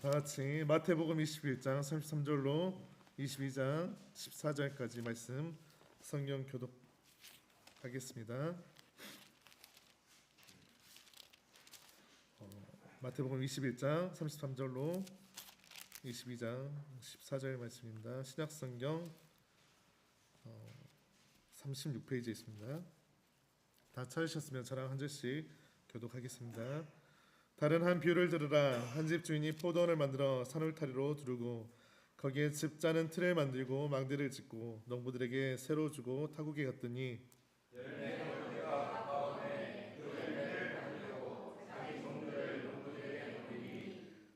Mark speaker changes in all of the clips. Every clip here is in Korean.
Speaker 1: 다 같이 마태복음 21장 33절로 22장 14절까지 말씀 성경 교독하겠습니다. 마태복음 21장 33절로 22장 14절 말씀입니다. 신약성경 36페이지에 있습니다. 다 찾으셨으면 저랑 한 절씩 교독하겠습니다. 다른 한 비유를 들으라. 한 집 주인이 포도원을 만들어 산울타리로 두르고 거기에 집 짜는 틀을 만들고 망대를 짓고 농부들에게 새로 주고 타국에 갔더니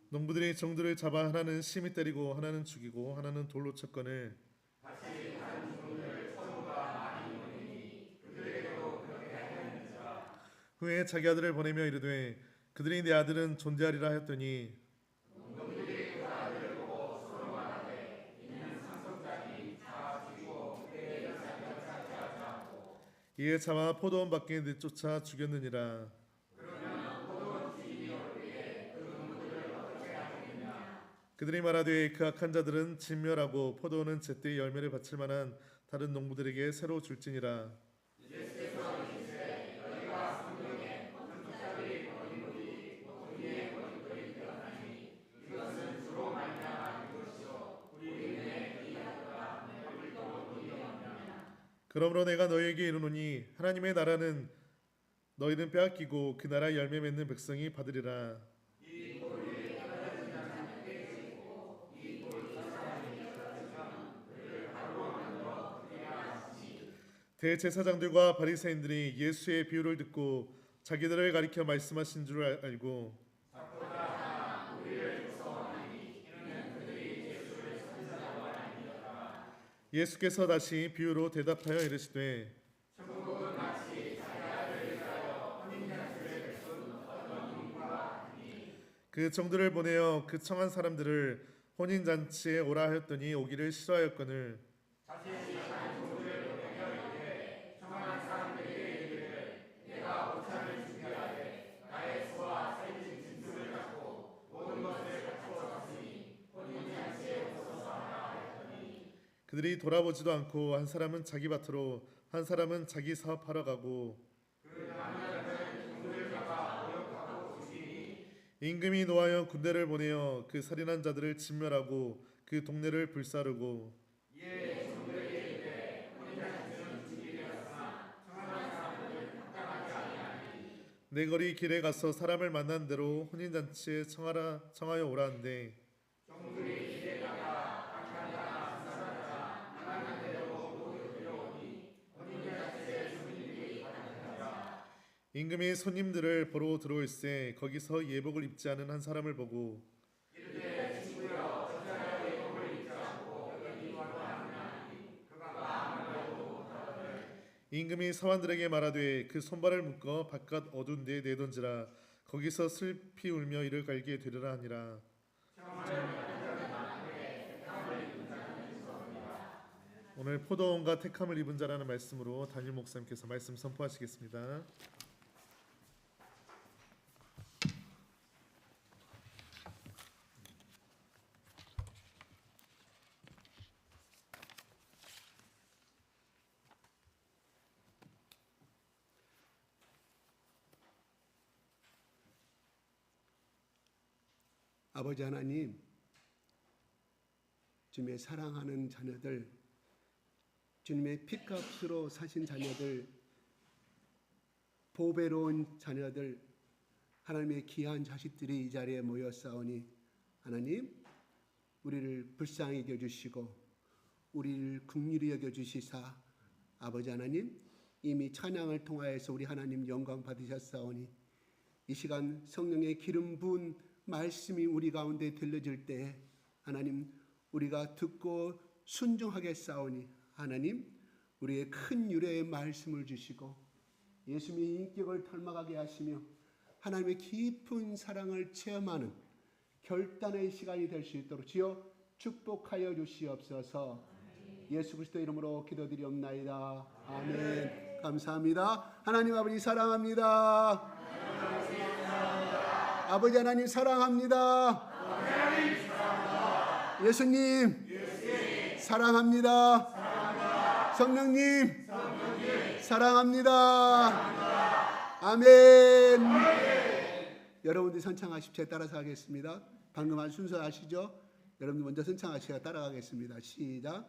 Speaker 1: 농부들이 종들을 잡아 하나는 심히 때리고 하나는 죽이고 하나는 돌로 쳤거늘 후에 자기 아들을 보내며 이르되 그들이 내 아들은 존대하리라 하였더니 이에 차마 포도원 밖에 내쫓아 죽였느니라. 그들이 말하되 그 악한 자들은 진멸하고 포도원은 제때 열매를 바칠 만한 다른 농부들에게 새로 줄지니라. 그러므로 내가 너희에게 이르노니 하나님의 나라는 너희는 빼앗기고 그 나라 열매 맺는 백성이 받으리라. 대제사장들과 바리새인들이 예수의 비유를 듣고 자기들을 가리켜 말씀하신 줄 알고 예수께서 다시 비유로 대답하여 이르시되 그 종들을 보내어 그 청한 사람들을 혼인잔치에 오라 하였더니 오기를 싫어하였거늘 그들이 돌아보지도 않고 한 사람은 자기 밭으로 한 사람은 자기 사업하러 가고 임금이 노하여 군대를 보내어 그 살인한 자들을 진멸하고 그 동네를 불사르고 내 거리 길에 가서 사람을 만난 대로 혼인잔치에 청하여 오라 한데 임금이 손님들을 보러 들어올세 거기서 예복을 입지 않은 한 사람을 보고 임금이 사환들에게 말하되 그 손발을 묶어 바깥 어두운 데에 내던지라. 거기서 슬피 울며 이를 갈게 되리라 하니라. 오늘 포도원과 택함을 입은 자라는 말씀으로 담임 목사님께서 말씀 선포하시겠습니다.
Speaker 2: 아버지 하나님, 주님의 사랑하는 자녀들, 주님의 피값으로 사신 자녀들, 보배로운 자녀들, 하나님의 귀한 자식들이 이 자리에 모였사오니 하나님, 우리를 불쌍히 여겨주시고 우리를 긍휼히 여겨주시사 아버지 하나님, 이미 찬양을 통하여서 우리 하나님 영광 받으셨사오니 이 시간 성령의 기름 부은 말씀이 우리 가운데 들려질 때 하나님 우리가 듣고 순종하게 싸우니 하나님 우리의 큰 유래의 말씀을 주시고 예수님의 인격을 닮아가게 하시며 하나님의 깊은 사랑을 체험하는 결단의 시간이 될 수 있도록 주여 축복하여 주시옵소서. 예수 그리스도 이름으로 기도드리옵나이다. 아멘. 감사합니다. 하나님 아버지 사랑합니다. 아버지 하나님 사랑합니다. 예수님 사랑합니다. 성령님 사랑합니다. 아멘. 여러분들이 선창하십시오. 제가 따라서 하겠습니다. 방금 한 순서 아시죠? 여러분들 먼저 선창하시고 따라가겠습니다. 시작.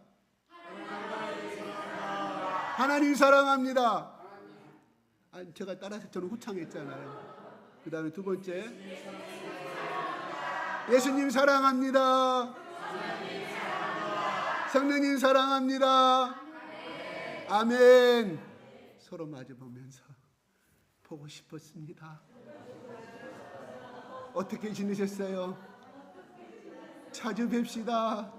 Speaker 2: 하나님 사랑합니다. 제가 따라서 저는 후창했잖아요. 그 다음에 두 번째, 예수님 사랑합니다. 성령님 사랑합니다. 아멘. 서로 마주보면서 보고 싶었습니다. 어떻게 지내셨어요? 자주 뵙시다.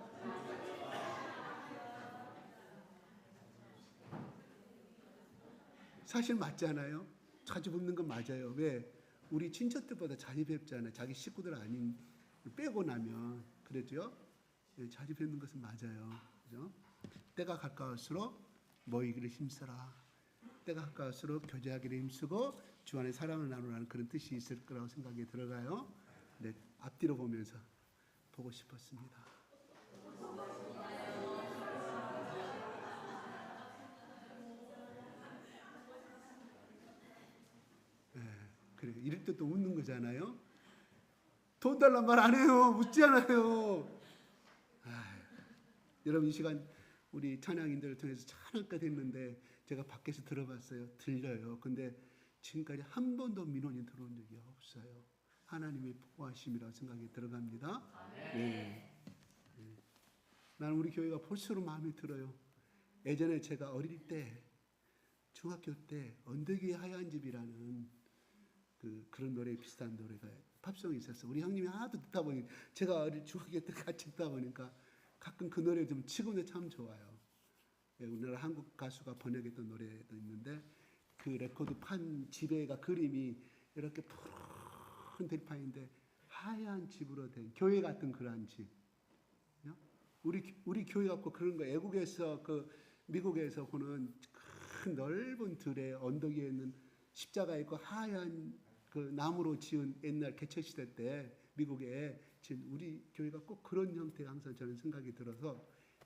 Speaker 2: 사실 맞잖아요. 자주 뵙는 건 맞아요. 왜? 우리 친척들보다 자주 뵙잖아요. 자기 식구들 아닌 빼고 나면 그랬죠. 자주 뵙는 것은 맞아요. 그죠? 때가 가까울수록 모이기를 힘써라. 때가 가까울수록 교제하기를 힘쓰고 주 안에 사랑을 나누라는 그런 뜻이 있을 거라고 생각이 들어가요. 네, 앞뒤로 보면서 보고 싶었습니다. 네, 그래 이럴 때 또 웃는 거잖아요. 돈 달란 말 안 해요. 웃지 않아요. 여러분 이 시간 우리 찬양인들을 통해서 찬양가 됐는데 제가 밖에서 들어봤어요. 들려요. 근데 지금까지 한 번도 민원이 들어온 적이 없어요. 하나님의 보호하심이라고 생각이 들어갑니다. 네. 나는 우리 교회가 볼수록 마음에 들어요. 예전에 제가 어릴 때 중학교 때 언덕 위에 하얀 집이라는 그런 노래 비슷한 노래가 팝송이 있었어요. 우리 형님이 하도 듣다 보니 제가 어릴 중학교 때 같이 듣다 보니까 가끔 그 노래 좀 치고는 참 좋아요. 우리나라 한국 가수가 번역했던 노래도 있는데 그 레코드 판 지배가 그림이 이렇게 푸른 들판인데 하얀 집으로 된 교회 같은 그런 집. 우리 교회 갖고 그런 거 애국에서 미국에서 보는 큰 넓은 들에 언덕 위에 있는 십자가 있고 하얀 그 나무로 지은 옛날 개척 시대 때 미국에 지금 우리 교회가 꼭 그런 형태가 항상 저는 생각이 들어서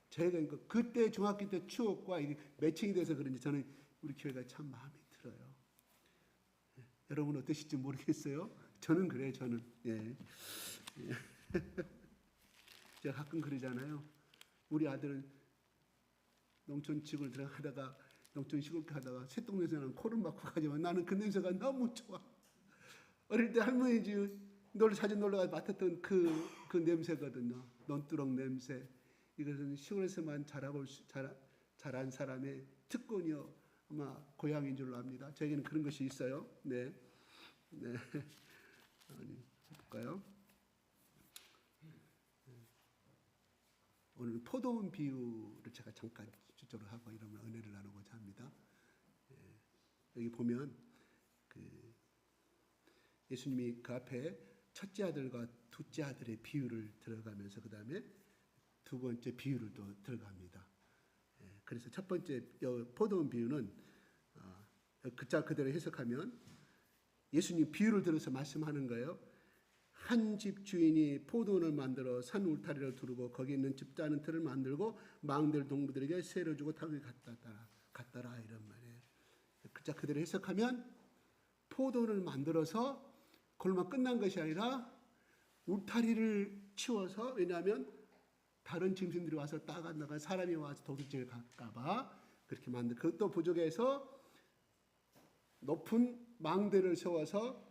Speaker 2: 저희가 그때 중학교 때 추억과 이게 매칭이 돼서 그런지 저는 우리 교회가 참 마음에 들어요. 여러분 어떠실지 모르겠어요. 저는 그래요. 저는 제가 가끔 그러잖아요. 우리 아들은 농촌 시골 들어가다가 농촌 시골 가다가 새똥냄새 나는 코를 막고 가지만 나는 그 냄새가 너무 좋아. 어릴 때 할머니 집 자주 놀러 가서 맡았던 그 냄새거든요. 논두렁 냄새. 이것은 시골에서만 자란 사람의 특권이요. 아마 고향인 줄로 압니다. 저에게는 그런 것이 있어요. 네. 볼까요? 오늘 포도원 비유를 제가 잠깐 주제로 하고 이러면 은혜를 나누고자 합니다. 여기 보면 예수님이 그 앞에 첫째 아들과 둘째 아들의 비유를 들어가면서 그 다음에 두 번째 비유를 또 들어갑니다. 그래서 첫 번째 포도원 비유는 글자 그대로 해석하면 예수님 비유를 들어서 말씀하는 거예요. 한 집 주인이 포도원을 만들어 산 울타리를 두르고 거기 있는 집자는 틀을 만들고 망들 동무들에게 세를 주고 타국에 갔더라 이런 말이에요. 글자 그대로 해석하면 포도원을 만들어서 그걸만 끝난 것이 아니라 울타리를 치워서 왜냐하면 다른 짐승들이 와서 따간다가 사람이 와서 도둑질 갈까봐 그렇게 만들. 그것도 부족해서 높은 망대를 세워서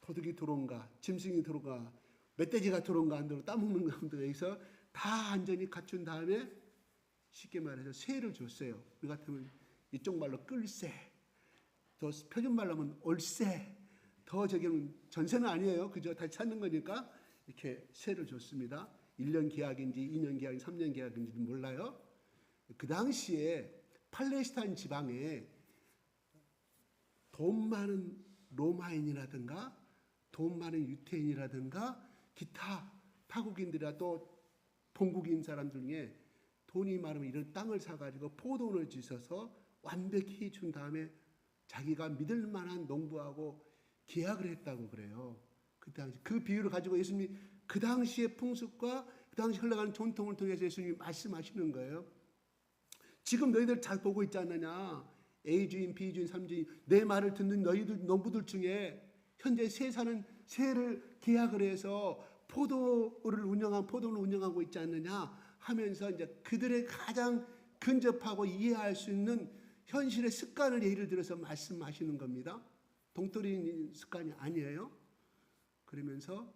Speaker 2: 도둑이 들어온가, 짐승이 들어온가, 멧돼지가 들어온가 안 들어온가 따먹는 가운데에서 다 안전히 갖춘 다음에 쉽게 말해서 세를 줬어요. 우리 같으면 이쪽 말로 끌세, 더 표준 말로 하면 올세, 더 저기는 전세는 아니에요. 그저 다시 찾는 거니까 이렇게 세를 줬습니다. 1년 계약인지 2년 계약인지 3년 계약인지 몰라요. 그 당시에 팔레스타인 지방에 돈 많은 로마인이라든가 돈 많은 유태인이라든가 기타 타국인들이라 또 본국인 사람들 중에 돈이 많으면 이런 땅을 사가지고 포도원을 지어서 완벽히 준 다음에 자기가 믿을 만한 농부하고 계약을 했다고 그래요. 그 비유를 가지고 예수님이 그 당시의 풍습과 그 당시 흘러가는 전통을 통해서 예수님이 말씀하시는 거예요. 지금 너희들 잘 보고 있지 않느냐? A주인, B주인, B주인 내 말을 듣는 너희들 농부들 중에 현재 새를 계약을 해서 포도를 운영하고 있지 않느냐 하면서 이제 그들의 가장 근접하고 이해할 수 있는 현실의 습관을 예를 들어서 말씀하시는 겁니다. 동떨어진 습관이 아니에요. 그러면서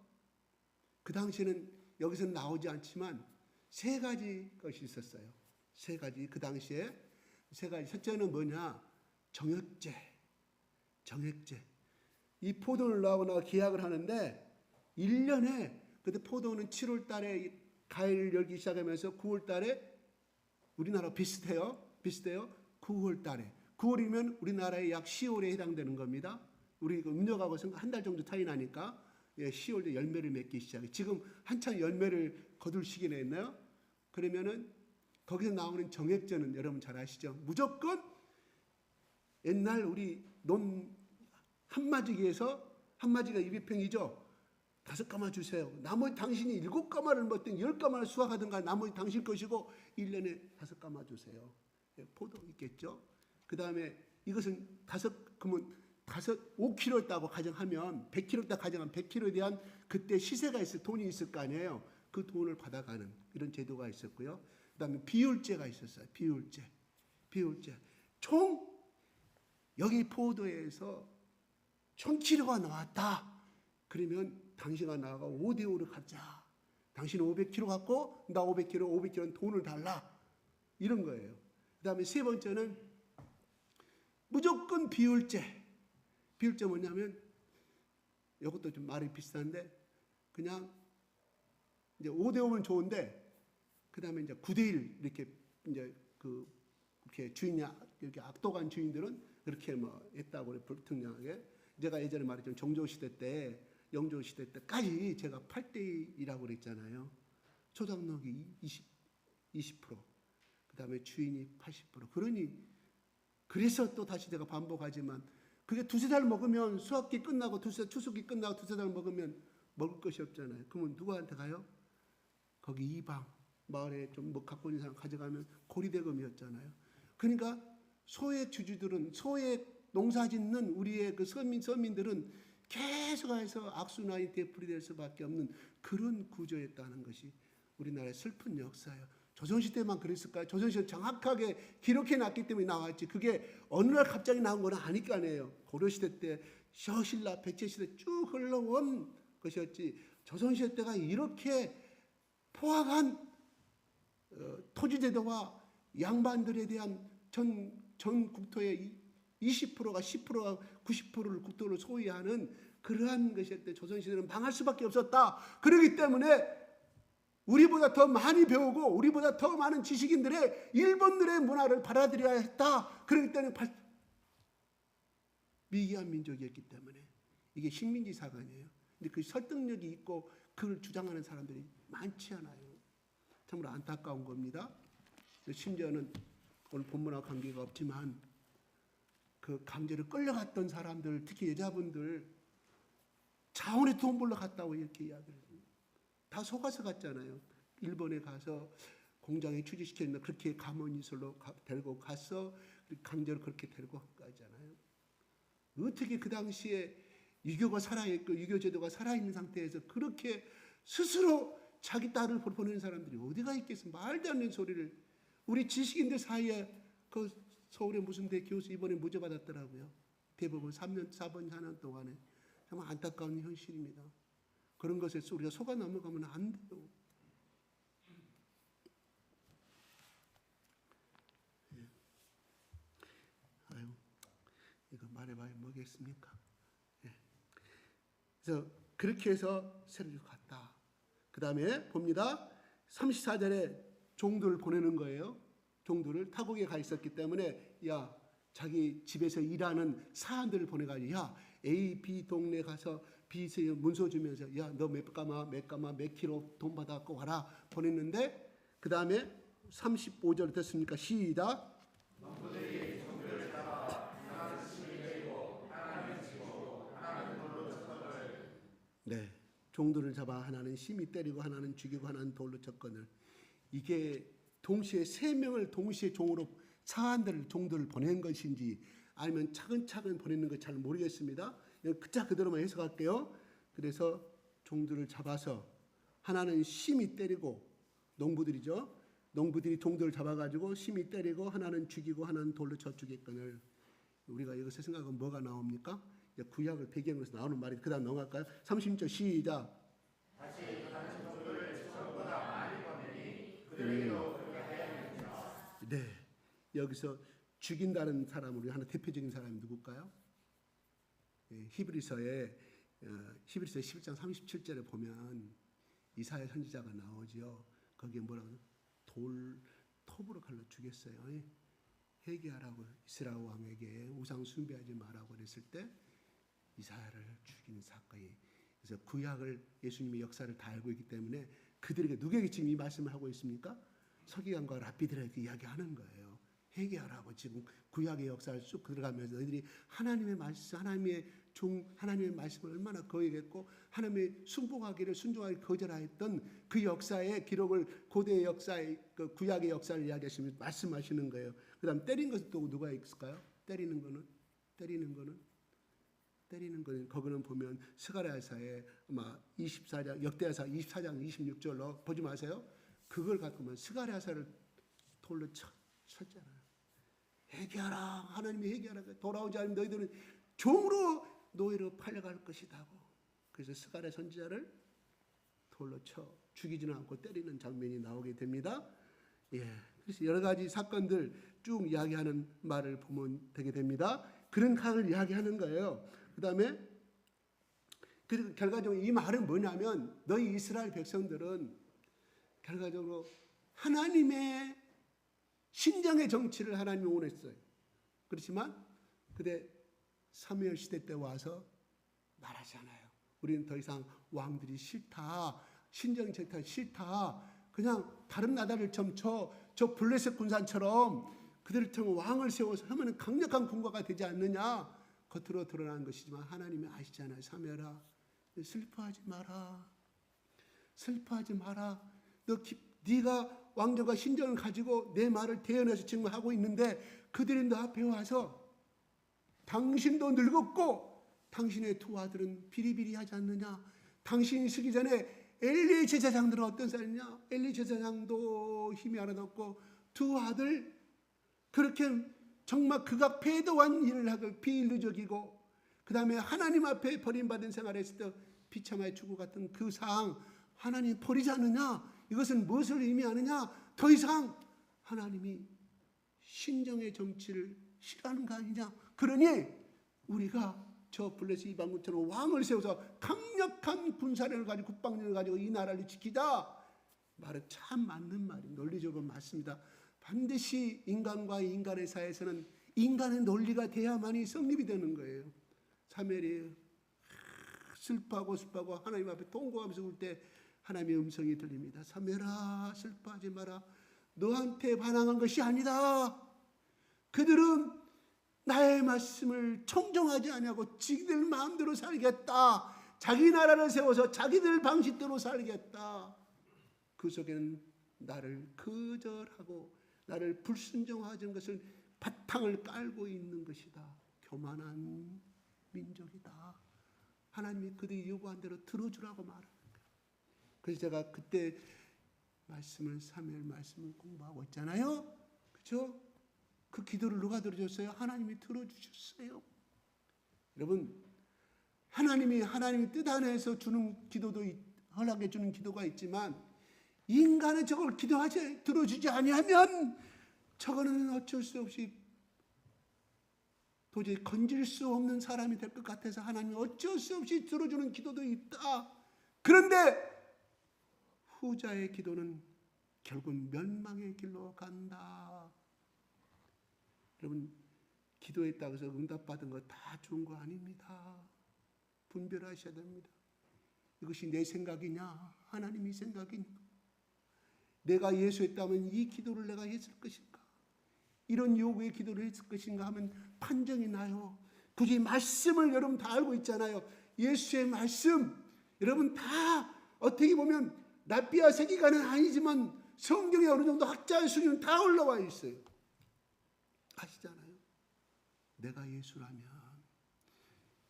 Speaker 2: 그 당시에는 여기서는 나오지 않지만 세 가지 것이 있었어요. 세 가지. 그 당시에 세 가지. 첫째는 뭐냐? 정액제. 이 포도를 나오거나 계약을 하는데 1년에 그때 포도는 7월 달에 가을 열기 시작하면서 9월 달에 우리나라 비슷해요. 9월 달에. 9월이면 우리나라의 약 10월에 해당되는 겁니다. 우리 음력하고 한 달 정도 차이 나니까 10월에 열매를 맺기 시작해. 지금 한참 열매를 거둘 시기나 했나요? 그러면은 거기서 나오는 정액제는 여러분 잘 아시죠? 무조건 옛날 우리 논 한마지기에서 한마지가 200평이죠. 5가마 주세요. 나머지 당신이 7가마를 먹든 10가마를 수확하든가 나머지 당신 것이고 1년에 5가마 주세요. 포도 있겠죠. 그 다음에 이것은 5kg였다고 가정하면 100kg다 가정하면 100kg에 대한 그때 시세가 있을 돈이 있을 거 아니에요. 그 돈을 받아가는 이런 제도가 있었고요. 그 다음에 비율제가 있었어요. 비율제. 총 여기 포도에서 1000kg가 나왔다. 그러면 당신가 나가 5대5를 갖자. 당신은 500kg 갖고 나 500kg는 돈을 달라. 이런 거예요. 그 다음에 세 번째는 무조건 비율제. 비율제 뭐냐면 이것도 좀 말이 비슷한데 그냥 이제 5대5면 좋은데 그 다음에 이제 9대1 이렇게 이제 그렇게 주인이 이렇게 악독한 주인들은 그렇게 뭐 했다고 그래 불특량하게. 제가 예전에 말했죠. 영조 시대 때까지 제가 8대1이라고 그랬잖아요. 초장록이 20%, 그 다음에 주인이 80%. 그래서 또 다시 제가 반복하지만 그게 2-3달 먹으면 수학기 끝나고 추수기 끝나고 2-3달 먹으면 먹을 것이 없잖아요. 그러면 누구한테 가요? 거기 이방 마을에 좀 뭐 갖고 있는 사람 가져가면 고리대금이었잖아요. 그러니까 소의 주주들은 소의 농사짓는 우리의 그 서민들은 계속해서 악순환이 되풀이될 수밖에 없는 그런 구조였다는 것이 우리나라의 슬픈 역사예요. 조선시대만 그랬을까요? 조선시대 정확하게 기록해놨기 때문에 나왔지. 그게 어느 날 갑자기 나온 건 아닐 거 아니에요. 고려시대 때, 셔신라, 백제시대 쭉 흘러온 것이었지. 조선시대 때가 이렇게 포악한 토지제도와 양반들에 대한 전 국토의 20%가 10%가 90%를 국토를 소유하는 그러한 것일 때 조선시대는 망할 수밖에 없었다. 그렇기 때문에 우리보다 더 많이 배우고 우리보다 더 많은 지식인들의 일본들의 문화를 받아들여야 했다. 그렇기 때문에 미개한 민족이었기 때문에 이게 식민지 사관이에요. 근데 그 설득력이 있고 그걸 주장하는 사람들이 많지 않아요. 참으로 안타까운 겁니다. 심지어는 오늘 본문과 관계가 없지만 그 강제로 끌려갔던 사람들, 특히 여자분들 자원에 돈 벌러 갔다고 이렇게 이야기를 해요. 다 속아서 갔잖아요. 일본에 가서 공장에 취직시켰는데 그렇게 가문이설로 데리고 가서 강제로 그렇게 데리고 가잖아요. 어떻게 그 당시에 유교가 살아있고 유교 제도가 살아있는 상태에서 그렇게 스스로 자기 딸을 보내는 사람들이 어디가 있겠어? 말도 안 되는 소리를. 우리 지식인들 사이에 그 서울의 무슨 대 교수 이번에 무죄 받았더라고요. 대법원 4년 동안에. 정말 안타까운 현실입니다. 그런 것에 우리가 속아 넘어가면 안 돼요. 아유, 이거 말해봐야 뭐겠습니까? 예. 그래서 그렇게 해서 세례를 갔다. 그 다음에 봅니다. 34절에 종들을 보내는 거예요. 종들을 타국에 가 있었기 때문에 자기 집에서 일하는 사람들을 보내가지고 A, B 동네 가서 B에 문서 주면서 너 몇 가마 몇 킬로 돈 받아갖고 와라 보냈는데 그 다음에 35절 됐습니까? 시작. 네, 종들을 잡아 하나는 심히 때리고 하나는 죽이고 하나는 돌로 쳤거늘. 이게 동시에 세 명을 동시에 종으로 종들을 보낸 것인지 아니면 차근차근 보내는 것 잘 모르겠습니다. 그자 그대로만 해석할게요. 그래서 종들을 잡아서 하나는 심히 때리고, 농부들이죠. 농부들이 종들을 잡아가지고 심히 때리고 하나는 죽이고 하나는 돌로 쳐 죽였거늘. 우리가 이것을 생각하면 뭐가 나옵니까? 구약을 배경으로 해서 나오는 말이. 그 다음 넘어갈까요? 30절 시작. 네, 여기서 죽인다는 사람, 우리 하나 대표적인 사람이 누굴까요? 히브리서에 11장 37절에 보면 이사야 선지자가 나오죠. 거기에 뭐라고 톱으로 갈라 죽였어요. 회개하라고 이스라엘 왕에게 우상 숭배하지 마라고 그랬을 때 이사야를 죽이는 사건이. 그래서 구약을 예수님의 역사를 다 알고 있기 때문에 그들에게, 누구에게 지금 이 말씀을 하고 있습니까? 서기관과 랍비들에게 이야기하는 거예요. 회개하라고. 지금 구약의 역사를 쭉 들어가면서 너희들이 하나님의 말씀, 하나님의 말씀을 얼마나 거역했고 하나님의 순종하기를 거절하였던 그 역사의 기록을, 고대의 역사의 그 구약의 역사를 이야기하시면서 말씀하시는 거예요. 그다음 때린 것은 또 누가 있을까요? 때리는 거는 거기는 보면 스가랴서에 아마 24장, 역대하사 24장 26절로 보지 마세요. 그걸 갖고 보면 스가랴서를 돌로 쳤잖아요. 회개하라. 하나님이 회개하라. 돌아오지 않으면 너희들은 종으로 노예로 팔려갈 것이다고. 그래서 스가랴 선지자를 돌로 쳐 죽이지는 않고 때리는 장면이 나오게 됩니다. 그래서 여러 가지 사건들 쭉 이야기하는 말을 보면 되게 됩니다. 그런 강을 이야기하는 거예요. 그 다음에 그리고 결과적으로 이 말은 뭐냐면 너희 이스라엘 백성들은 결과적으로 하나님의 신정의 정치를 하나님이 원했어요. 그렇지만 그때 사무엘 시대 때 와서 말하잖아요. 우리는 더 이상 왕들이 싫다. 신정의 정치가 싫다. 그냥 다른 나라를 점쳐 저 블레셋 군사처럼 그들을 통해 왕을 세워서 하면 강력한 군가가 되지 않느냐. 겉으로 드러난 것이지만 하나님이 아시잖아요. 사무엘아, 슬퍼하지 마라. 슬퍼하지 마라. 네가 왕정과 신정을 가지고 내 말을 대언해서 지금 하고 있는데 그들이 너 앞에 와서 당신도 늙었고 당신의 두 아들은 비리비리하지 않느냐. 당신이 쓰기 전에 엘리의 제사장들은 어떤 사람이냐. 엘리 제사장도 힘이 하나도 없고 두 아들 그렇게 정말 극악 패도한 일을 하고 비인류적이고 그 다음에 하나님 앞에 버림받은 생활을 했을 때 비참하게 죽고 같은 그 상황 하나님 버리지 않느냐. 이것은 무엇을 의미하느냐. 더 이상 하나님이 신정의 정치를 싫어하는 거 아니냐. 그러니 우리가 저 블레셋 이방군처럼 왕을 세워서 강력한 군사력을 가지고 국방력을 가지고 이 나라를 지키자. 말은 참 맞는 말이 논리적으로 맞습니다. 반드시 인간과 인간의 사이에서는 인간의 논리가 돼야만이 성립이 되는 거예요. 사무엘이 슬퍼하고 하나님 앞에 통곡하면서 울 때 하나님의 음성이 들립니다. 사무엘아, 슬퍼하지 마라. 너한테 반항한 것이 아니다. 그들은 나의 말씀을 청종하지 아니하고 지기들 마음대로 살겠다. 자기 나라를 세워서 자기들 방식대로 살겠다. 그 속에는 나를 거절하고 나를 불순종하는 것을 바탕을 깔고 있는 것이다. 교만한 민족이다. 하나님이 그들이 요구한 대로 들어주라고 말하는 거예요. 그래서 제가 그때 사무엘 말씀을 공부하고 있잖아요. 그렇죠? 그 기도를 누가 들어줬어요? 하나님이 들어주셨어요. 여러분, 하나님이 뜻 안에서 주는 기도도 허락해 주는 기도가 있지만 인간은 저걸 들어주지 아니하면 저거는 어쩔 수 없이 도저히 건질 수 없는 사람이 될 것 같아서 하나님이 어쩔 수 없이 들어주는 기도도 있다. 그런데 후자의 기도는 결국 멸망의 길로 간다. 여러분, 기도했다고 해서 응답받은 거 다 좋은 거 아닙니다. 분별하셔야 됩니다. 이것이 내 생각이냐 하나님의 생각이냐. 내가 예수했다면 이 기도를 내가 했을 것인가, 이런 요구의 기도를 했을 것인가 하면 판정이 나요. 굳이 말씀을 여러분 다 알고 있잖아요. 예수의 말씀, 여러분 다 어떻게 보면 랍비아 세계관은 아니지만 성경에 어느 정도 학자의 수준은 다 올라와 있어요. 아시잖아요. 내가 예수라면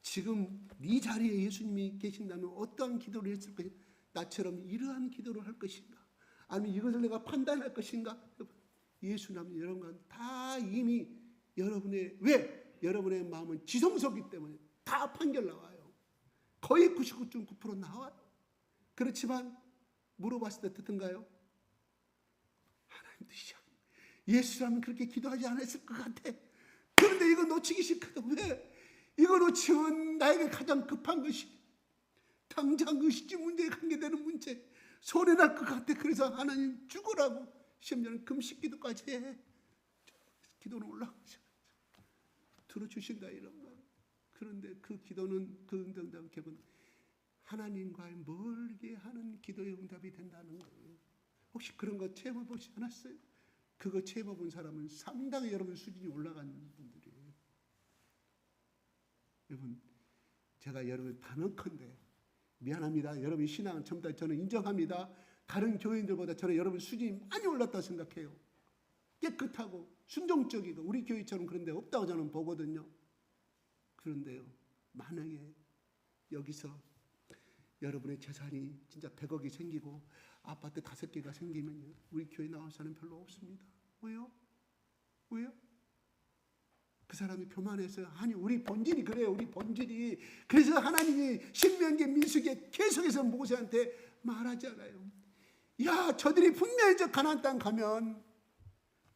Speaker 2: 지금 네 자리에 예수님이 계신다면 어떠한 기도를 했을 것인가? 나처럼 이러한 기도를 할 것인가? 아니면 이것을 내가 판단할 것인가? 예수라면 이런 건 다 이미 여러분의 왜? 여러분의 마음은 지성소이기 때문에 다 판결 나와요. 거의 99.9% 나와요. 그렇지만 물어봤을 때 듣던가요? 하나님도 예수라면 그렇게 기도하지 않았을 것 같아. 그런데 이거 놓치기 싫거든. 왜? 이거 놓치면 나에게 가장 급한 것이 당장 의식주 문제에 관계되는 문제, 손해날 것 같아. 그래서 하나님 죽으라고 심지어는 금식기도까지 해. 기도는 올라가죠. 들어주신다 이런 말. 그런데 그 기도는 그 응답은 결국은 하나님과의 멀게 하는 기도의 응답이 된다는 거예요. 혹시 그런 거 체험해 보지 않았어요? 그거 체험해 본 사람은 상당히 여러분 수준이 올라가는 분들이에요. 여러분, 제가 여러분 단언컨대 미안합니다. 여러분 신앙은 전부 다 저는 인정합니다. 다른 교인들보다 저는 여러분 수준이 많이 올랐다고 생각해요. 깨끗하고 순종적이고 우리 교회처럼 그런 데 없다고 저는 보거든요. 그런데요, 만약에 여기서 여러분의 재산이 진짜 100억이 생기고 아파트 5개가 생기면요, 우리 교회 나온 사람 별로 없습니다. 왜요? 왜요? 그 사람이 교만해서, 아니 우리 본질이 그래요. 우리 본질이. 그래서 하나님이 신명기 민수기에 계속해서 모세한테 말하잖아요. 야, 저들이 분명히 저 가나안 땅 가면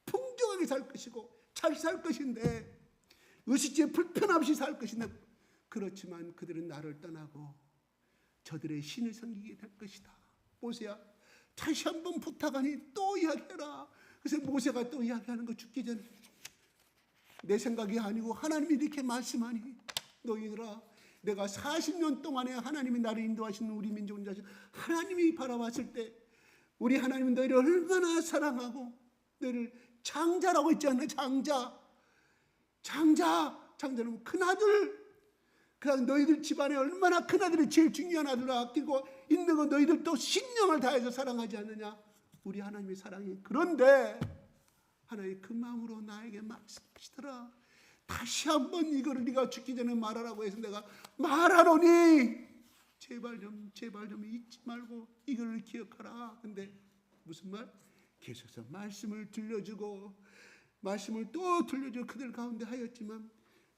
Speaker 2: 풍족하게 살 것이고 잘 살 것인데 의식주에 불편 없이 살 것인데, 그렇지만 그들은 나를 떠나고 저들의 신을 섬기게 될 것이다. 모세야, 다시 한번 부탁하니 또 이야기해라. 그래서 모세가 또 이야기하는 거, 죽기 전에 내 생각이 아니고 하나님이 이렇게 말씀하니 너희들아, 내가 40년 동안에 하나님이 나를 인도하시는 우리 민족을 자신 하나님이 바라봤을 때 우리 하나님은 너희를 얼마나 사랑하고 너희를 장자라고 했지 않나? 장자는 큰아들. 그래서 너희들 집안에 얼마나 큰아들이 제일 중요한 아들로 아끼고 있는 거 너희들도 신령을 다해서 사랑하지 않느냐? 우리 하나님의 사랑이. 그런데 하나님 그 마음으로 나에게 말씀하시더라. 다시 한번 이거를 네가 죽기 전에 말하라고 해서 내가 말하노니 제발 좀 잊지 말고 이걸 기억하라. 근데 무슨 말? 계속해서 말씀을 들려주고 말씀을 또 들려주고 그들 가운데 하였지만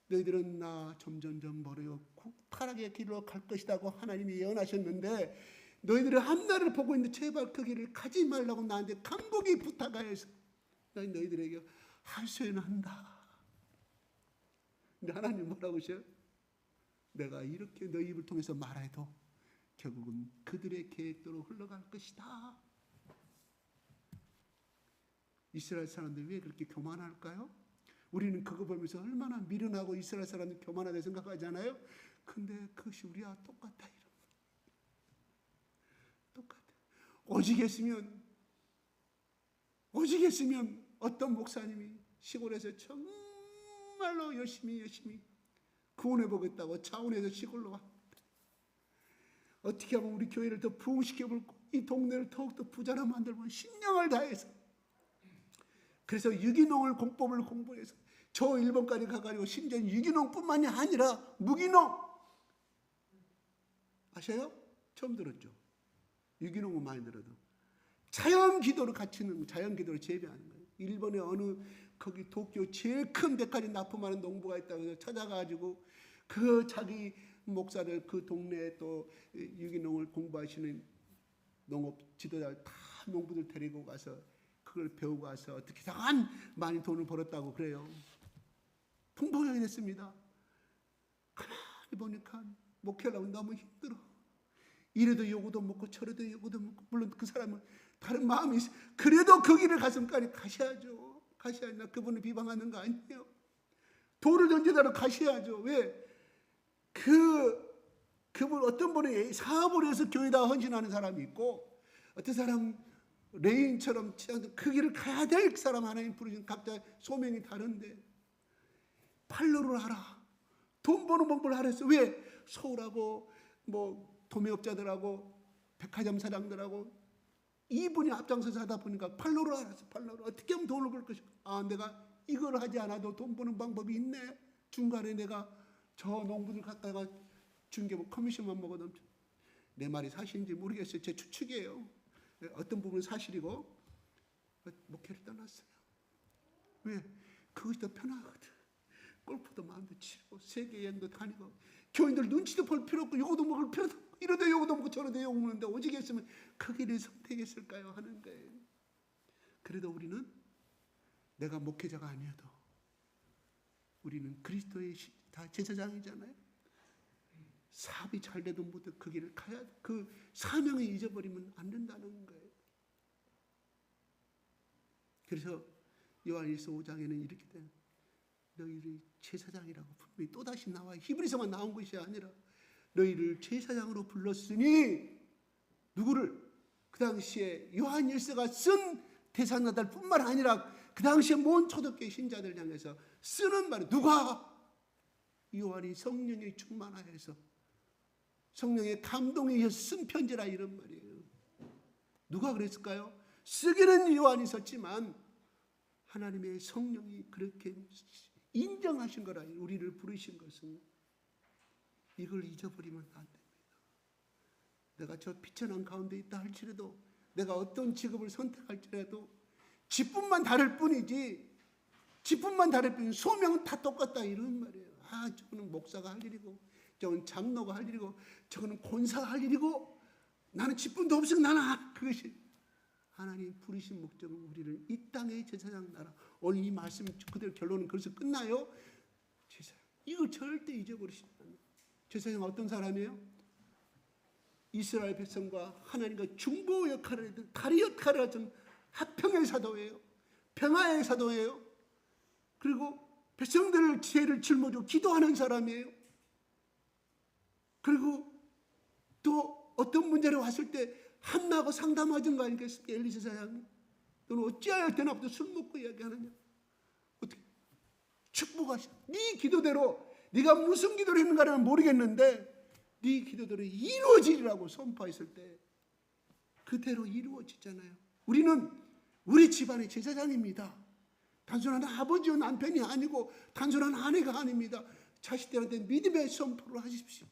Speaker 2: 너희들은 나 점점점 멀어요. 파랗게 길로 갈 것이라고 하나님이 예언하셨는데 너희들은 한나를 보고 있는데 제발 그 길을 가지 말라고 나한테 간곡히 부탁하여서 너희들에게 하소연한다. 근데 하나님 뭐라고 하셔요? 내가 이렇게 너희 입을 통해서 말해도 결국은 그들의 계획대로 흘러갈 것이다. 이스라엘 사람들이 왜 그렇게 교만할까요? 우리는 그거 보면서 얼마나 미련하고 이스라엘 사람들 교만하다고 생각하잖아요. 근데 그것이 우리와 똑같다. 똑같아. 오직 했으면 어떤 목사님이 시골에서 정말로 열심히 구원해 보겠다고 차원에서 시골로 와. 어떻게 하면 우리 교회를 더 부흥시켜볼고 이 동네를 더욱더 부자로 만들고 신령을 다해서, 그래서 유기농을 공법을 공부해서 저 일본까지 가가지고 심지어 유기농뿐만이 아니라 무기농 아셔요? 처음 들었죠? 유기농은 많이 들어도 자연기도를 갖추는, 자연기도를 재배하는 거예요. 일본의 어느 거기 도쿄 제일 큰 데까지 납품하는 농부가 있다고 해서 찾아가지고 그 자기 목사들 그 동네에 또 유기농을 공부하시는 농업 지도자를 다 농부들 데리고 가서 그걸 배우고 와서 어떻게든 많이 돈을 벌었다고 그래요. 풍부하게 됐습니다. 가만히 보니까 목회하려고 너무 힘들어. 이래도 요거도 먹고 저래도 요거도 먹고, 물론 그 사람은 다른 마음이 있어. 그래도 그 길을 가슴까지 가셔야죠. 가셔야 그분을 비방하는 거 아니에요. 돌을 던지더라도 가셔야죠. 왜? 그분 어떤 분이 사업을 해서 교회에다 헌신하는 사람이 있고 어떤 사람 레인처럼 그 길을 가야 될 사람, 하나님 부르신 각자 소명이 다른데 팔로를 하라. 돈 버는 방법을 하랬어. 왜? 소홀하고 뭐 도매업자들하고 백화점 사장들하고 이분이 앞장서서 하다 보니까 팔로를 알았어. 팔로를 어떻게 하면 돈을 벌 것인가. 아, 내가 이걸 하지 않아도 돈 버는 방법이 있네. 중간에 내가 저 농부들 갖다가 준 게 뭐 커미션만 먹어도 내 말이 사실인지 모르겠어요. 제 추측이에요. 어떤 부분은 사실이고 목회를 떠났어요. 왜? 그것이 더 편하거든. 골프도 마음대로 치고 세계 여행도 다니고 교인들 눈치도 볼 필요 없고 요거도 먹을 필요도 없고 이러다 요거도 먹고 저러다 요거 먹는데 오직 했으면 그 길을 선택했을까요? 하는 거예요. 그래도 우리는 내가 목회자가 아니어도 우리는 그리스도의 다 제사장이잖아요. 사업이 잘 돼도 못해 그 길을 가야 돼. 그 사명을 잊어버리면 안 된다는 거예요. 그래서 요한일서 5장에는 이렇게 돼요. 너희를 제사장이라고 분명히 또다시 나와. 히브리서만 나온 것이 아니라 너희를 제사장으로 불렀으니 누구를? 그 당시에 요한일서가 쓴 대사나달 뿐만 아니라 그 당시에 모든 초대교회 신자들 향해서 쓰는 말이 누가? 요한이 성령에 충만하여서 성령의 감동에 의해서 쓴 편지라 이런 말이에요. 누가 그랬을까요? 쓰기는 요한이 썼지만 하나님의 성령이 그렇게 인정하신 거라. 우리를 부르신 것은 이걸 잊어버리면 안 됩니다. 내가 저 비천한 가운데 있다 할지라도 내가 어떤 직업을 선택할지라도 직분만 다를 뿐이지 직분만 다를 뿐이지 소명은 다 똑같다 이런 말이에요. 아, 저거는 목사가 할 일이고 저건 장로가 할 일이고 저거는 권사가 할 일이고 나는 직분도 없으니 나는 그것이 하나님 부르신 목적은 우리를 이 땅의 제사장 나라. 오늘 이 말씀 그대로 결론은 그래서 끝나요. 제사장 이걸 절대 잊어버리시면 안 돼요. 제사장 어떤 사람이에요? 이스라엘 백성과 하나님과 중보 역할을 했던 다리 역할을 하던 화평의 사도예요. 평화의 사도예요. 그리고 백성들을 죄를 짊어지고 기도하는 사람이에요. 그리고 또 어떤 문제를 왔을 때 한나하고 상담하던 거 아니겠습니까? 엘리 제사장이. 너는 어찌하여 대낮부터 술 먹고 이야기하느냐? 어떻게? 축복하시오. 네 기도대로 네가 무슨 기도를 했는가는 모르겠는데 네 기도대로 이루어지리라고 선포했을 때 그대로 이루어지잖아요. 우리는 우리 집안의 제사장입니다. 단순한 아버지와 남편이 아니고 단순한 아내가 아닙니다. 자식들한테 믿음의 선포를 하십시오.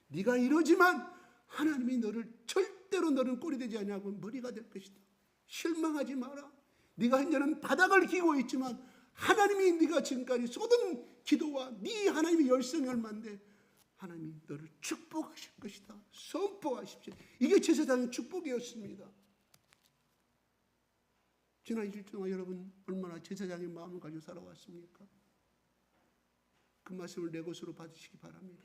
Speaker 2: 네가 이러지만 하나님이 너를 절대로 너는 꼴이 되지 않냐고 머리가 될 것이다. 실망하지 마라. 네가 현재는 바닥을 기고 있지만 하나님이 네가 지금까지 쏟은 기도와 네 하나님의 열성이 얼마인데 하나님이 너를 축복하실 것이다. 선포하십시오. 이게 제사장의 축복이었습니다. 지난 일주일 동안 여러분 얼마나 제사장의 마음을 가지고 살아왔습니까? 그 말씀을 내 것으로 받으시기 바랍니다.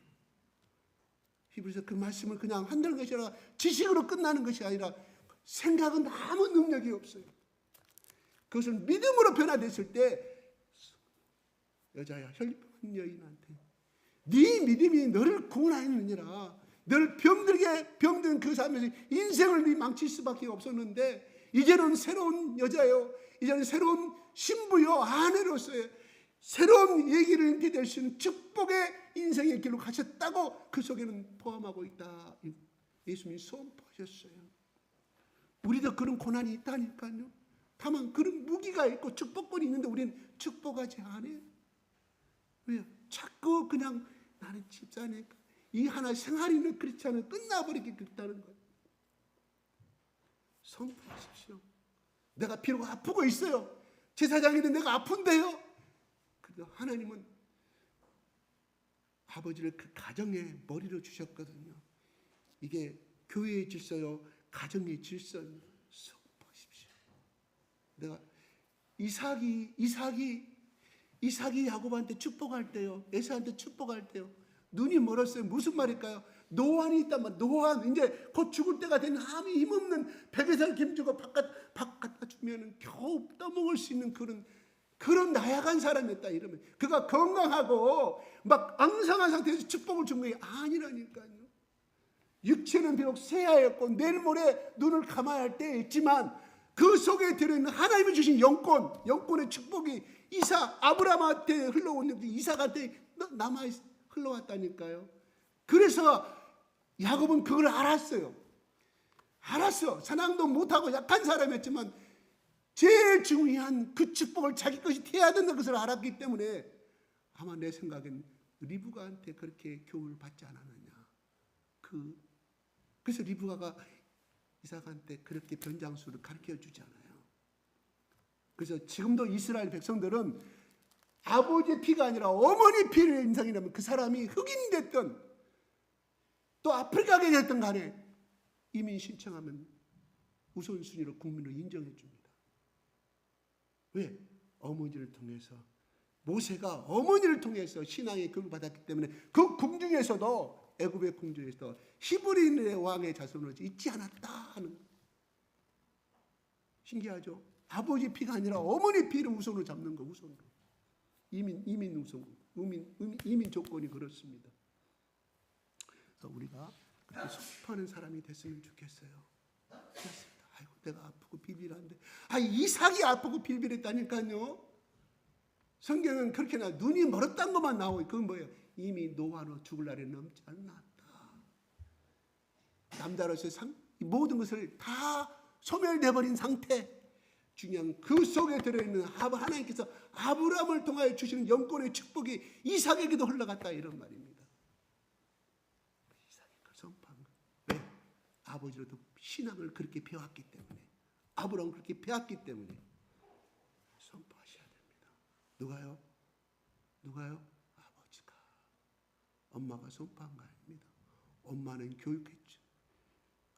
Speaker 2: 히브리서 그 말씀을 그냥 한다는 것이 아니라 지식으로 끝나는 것이 아니라 생각은 아무 능력이 없어요. 그것을 믿음으로 변화됐을 때 여자야 혈육한 여인한테 네 믿음이 너를 구원하였느니라. 너를 병든 그 삶에서 인생을 네 망칠 수밖에 없었는데 이제는 새로운 여자요. 이제는 새로운 신부요. 아내로서의 새로운 얘기를 인게 될 수 있는 축복의 인생의 길로 가셨다고 그 속에는 포함하고 있다. 예수님이 선포하셨어요. 우리도 그런 고난이 있다니까요. 다만 그런 무기가 있고 축복권이 있는데 우리는 축복하지 않아요. 왜요? 자꾸 그냥 나는 집사니까 이 하나 생활이는 그렇지 않아요. 끝나버리게 그렇다는 거예요. 선포하십시오. 내가 비록 아프고 있어요. 제사장인데 내가 아픈데요. 그래도 하나님은 아버지를 그 가정의 머리로 주셨거든요. 이게 교회의 질서요, 가정의 질서입니다. 선포하십시오. 내가 이삭이 야곱한테 축복할 때요, 에사한테 축복할 때요, 눈이 멀었어요. 무슨 말일까요? 노안이 있단 말. 노안 이제 곧 죽을 때가 된 함이 힘없는 백에살 김주고 바깥 주면은 겨우 떠먹을 수 있는 그런 나약한 사람이었다 이러면 그가 건강하고 막 앙상한 상태에서 축복을 준 것이 아니라니까요. 육체는 비록 새하였고 내일 모레 눈을 감아야 할 때에 있지만 그 속에 들어있는 하나님이 주신 영권의 축복이 아브라함한테 흘러온 이삭한테 남아 흘러왔다니까요. 그래서 야곱은 그걸 알았어요. 알았어. 사랑도 못하고 약한 사람이었지만 제일 중요한 그 축복을 자기 것이 돼야 된다는 것을 알았기 때문에 아마 내 생각엔 리브가한테 그렇게 교훈을 받지 않았느냐. 그래서 리브가가 이삭한테 그렇게 변장수를 가르쳐 주잖아요. 그래서 지금도 이스라엘 백성들은 아버지의 피가 아니라 어머니 피를 인상이라면 그 사람이 흑인이 됐든 또 아프리카계 됐든 간에 이민 신청하면 우선순위로 국민으로 인정해 줍니다. 왜? 어머니를 통해서 모세가 어머니를 통해서 신앙의 교육을 받았기 때문에 그 궁중에서도 애굽의 궁중에서 히브리인의 왕의 자손을 잊지 않았다 하는 신기하죠? 아버지 피가 아니라 어머니 피를 우선으로 잡는 거 우선으로 이민 우선 이민 조건이 그렇습니다. 그래서 우리가 그렇게 소통하는 사람이 됐으면 좋겠어요. 그렇습니다. 아이고 내가 아프고 빌빌한데 이삭이 아프고 빌빌했다니까요. 성경은 그렇게 눈이 멀었다는 것만 나오고 그건 뭐예요? 이미 노아로 죽을 날이 넘지 않았다. 남자로서의 모든 것을 다 소멸돼버린 상태. 중요한 그 속에 들어있는 하나님께서 아브라함을 통하여 주시는 영권의 축복이 이삭에게도 흘러갔다 이런 말입니다. 이삭이 그걸 선포한 거예요. 왜? 아버지로도 신앙을 그렇게 배웠기 때문에 아브라함을 그렇게 배웠기 때문에 선포하셔야 됩니다. 누가요? 아버지가. 엄마가 선포한 거 아닙니다.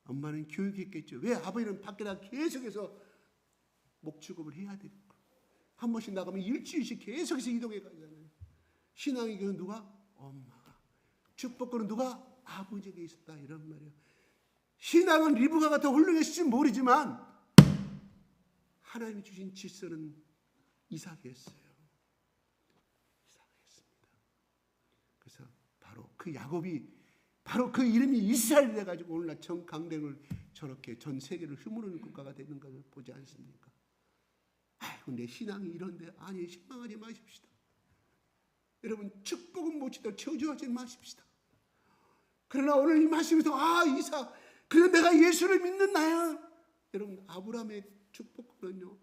Speaker 2: 엄마는 교육했겠죠. 왜? 아버지는 밖에다 계속해서 목축업을 해야 되겠고 한 번씩 나가면 일주일씩 계속해서 이동해 가잖아요. 신앙의 교육은 누가? 엄마가. 축복권은 누가? 아버지에게 있었다 이런 말이에요. 신앙은 리브가가 더 훌륭했을지 모르지만 하나님이 주신 질서는 이삭이었어요. 이삭이었습니다. 그래서 바로 그 야곱이 바로 그 이름이 이스라엘이 돼가지고 오늘날 전 강대를 저렇게 전 세계를 휘무르는 국가가 되는 것을 보지 않습니까? 아이고 내 신앙이 이런데 아니 실망하지 마십시다. 여러분 축복은 못치도 저주하지 마십시다. 그러나 오늘 이 말씀에서 이삭 그래 내가 예수를 믿는 나야. 여러분 아브라함의 축복은요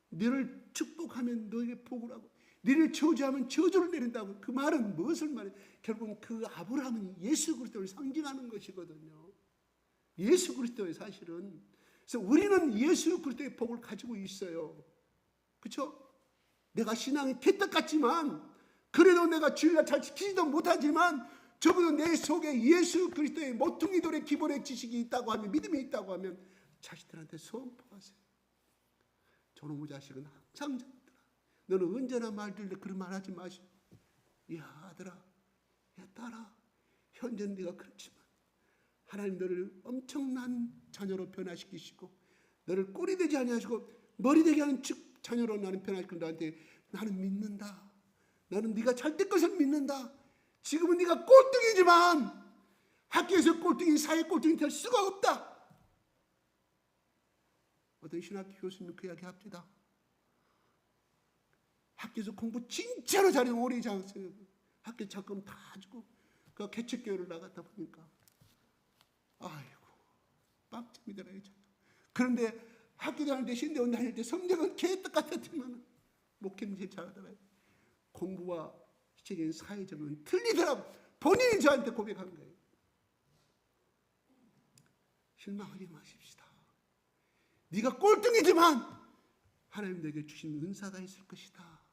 Speaker 2: 너를 축복하면 너에게 복을 하고 너를 저주하면 저주를 내린다고. 그 말은 무엇을 말해? 결국은 그 아브라함은 예수 그리스도를 상징하는 것이거든요. 예수 그리스도의 사실은. 그래서 우리는 예수 그리스도의 복을 가지고 있어요. 그렇죠? 내가 신앙이 개떡 같지만 그래도 내가 주일날 잘 지키지도 못하지만 적어도 내 속에 예수 그리스도의 모퉁이 돌의 기본의 지식이 있다고 하면 믿음이 있다고 하면 자식들한테 선포하세요. 저놈의 자식은 항상 잘하더라. 너는 언제나 말들래 그런 말 하지 마시고 야 아들아 야 딸아 현재는 네가 그렇지만 하나님 너를 엄청난 자녀로 변화시키시고 너를 꼴이 되지 아니하시고 머리 되게 하는 자녀로 나는 변화시키고 너한테 나는 믿는다. 나는 네가 잘 될 것을 믿는다. 지금은 네가 꼴등이지만 학교에서 꼴등이 사회 꼴등이 될 수가 없다. 어떤 신학교 교수님 그 이야기 합니다. 학교에서 공부 진짜로 잘해서 오래 장학생 학교 자금 다 주고 그 개척교회를 나갔다 보니까 아이고 빵점이 들어요. 그런데 학교 다닐 때 신대원 다닐 때 성적은 개떡 같았지만 목회는 제일 잘하더라고요. 공부와 실질적인 사회적으로는 틀리더라고. 본인이 저한테 고백한 거예요. 실망하지 마십시다. 네가 꼴등이지만 하나님 너에게 주신 은사가 있을 것이다.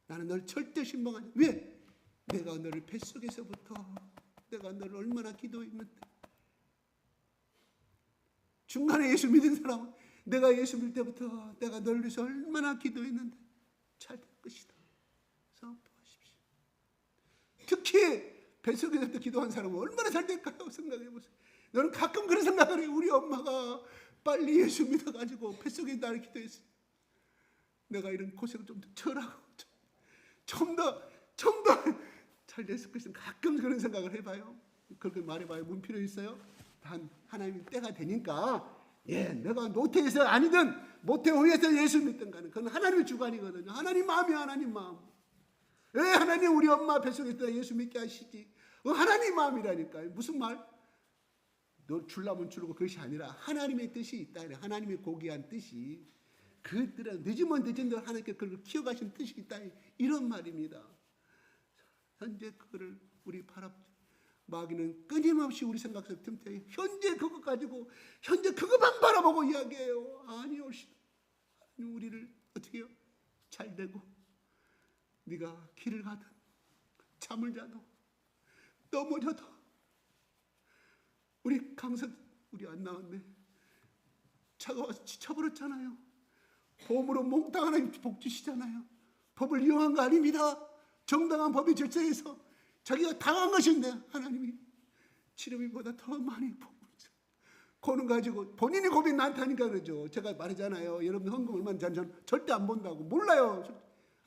Speaker 2: 나는 널 절대 실망하지. 왜? 내가 너를 뱃속에서부터 내가 너를 얼마나 기도했는데 중간에 예수 믿은 사람은 내가 예수 믿을 때부터 내가 너를 위해서 얼마나 기도했는데 잘 될 것이다. 선포하십시오. 특히 뱃속에서부터 기도한 사람은 얼마나 잘 될까요? 생각해 보세요. 너는 가끔 그런 생각을 해. 우리 엄마가 빨리 예수 믿어가지고 뱃속에 나를 기도했어요. 내가 이런 고생을 좀 더 덜하고 좀 더 잘 됐을 것은 가끔 그런 생각을 해봐요. 그렇게 말해봐요. 문 필요 있어요? 단 하나님이 때가 되니까 내가 노태에서 아니든 모태오에서 예수 믿든 간에 그건 하나님의 주관이거든요. 하나님 마음이 하나님 마음. 왜 하나님 우리 엄마 뱃속에 있다 예수 믿게 하시지? 하나님 마음이라니까요. 무슨 말? 너 줄라면 줄고 그것이 아니라 하나님의 뜻이 있다. 하나님의 고귀한 뜻이 그들은 늦으면 늦은 대로 하나님께 그걸 키워가신 뜻이 있다. 이런 말입니다. 현재 그거를 우리 마귀는 끊임없이 우리 생각 속에 틈틈이 현재 그것 가지고 현재 그것만 바라보고 이야기해요. 아니요. 우리를 어떻게 해요? 잘 되고 네가 길을 가든 잠을 자도 넘어져도 우리 강석 우리 안 나왔네. 차가 와서 지쳐버렸잖아요. 보험으로 몽땅 하나님 복 주시잖아요. 법을 이용한 거 아닙니다. 정당한 법의 질서에서 자기가 당한 것인데 하나님이 치료비보다 더 많이 복을 줘. 그는 가지고 본인이 고민 많다니까 그러죠. 제가 말하잖아요. 여러분 헌금 얼마나 저는 절대 안 본다고. 몰라요.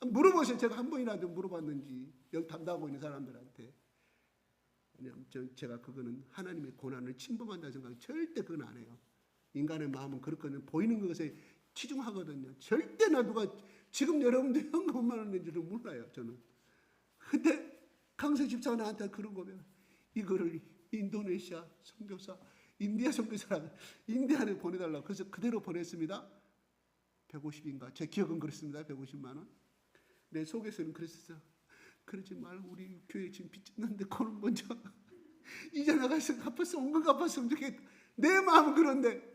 Speaker 2: 물어보세요. 제가 한 번이라도 물어봤는지 여기 담당하고 있는 사람들한테. 왜냐하면 제가 그거는 하나님의 고난을 침범한다 생각이 절대 그건 안 해요. 인간의 마음은 그렇거든요. 보이는 것에 치중하거든요. 절대 나 누가 지금 여러분들 현금 얼마나 낸지를 몰라요. 저는. 근데 강세 집사가 나한테 그런 거면 이거를 인도네시아 선교사, 인디아 선교사라고 인디아에 보내달라고 그래서 그대로 보냈습니다. 150인가? 제 기억은 그렇습니다. 150만 원. 내 속에서는 그랬었어요. 그러지 말고 우리 교회 지금 빚졌는데 그는 먼저 이제 나가서 갚았어. 온 거 갚았으면 좋겠다. 내 마음은 그런데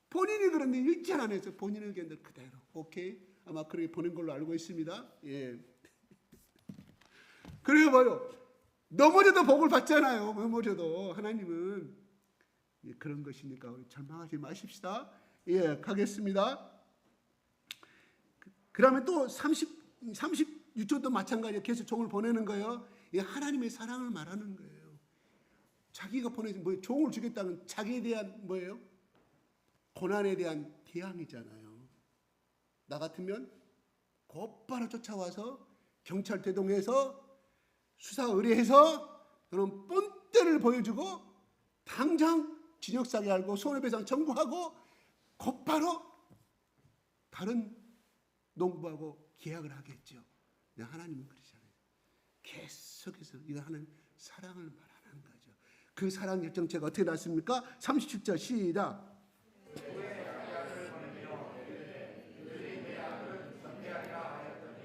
Speaker 2: 본인이 그런데 일치 안 해서 본인의 의견들 그대로 오케이 아마 그렇게 보낸 걸로 알고 있습니다. 예. 그래요 봐요. 넘어져도 복을 받잖아요. 넘어져도 하나님은 예, 그런 것이니까 우리 절망하지 마십시다. 예, 가겠습니다. 그다음에 또 36조도 마찬가지예요. 계속 종을 보내는 거예요. 예, 하나님의 사랑을 말하는 거예요. 자기가 보내준 뭐 종을 주겠다는 자기에 대한 뭐예요? 고난에 대한 대항이잖아요. 나 같으면 곧바로 쫓아와서 경찰 대동해서 수사 의뢰해서 그런 본때를 보여주고 당장 징역사게 알고 손해배상 청구하고 곧바로 다른 농부하고 계약을 하겠죠. 근데 하나님은 그러잖아요. 계속해서 이거 하나님 사랑을 말하는 거죠. 그 사랑 결정체가 어떻게 났습니까? 37절 시작.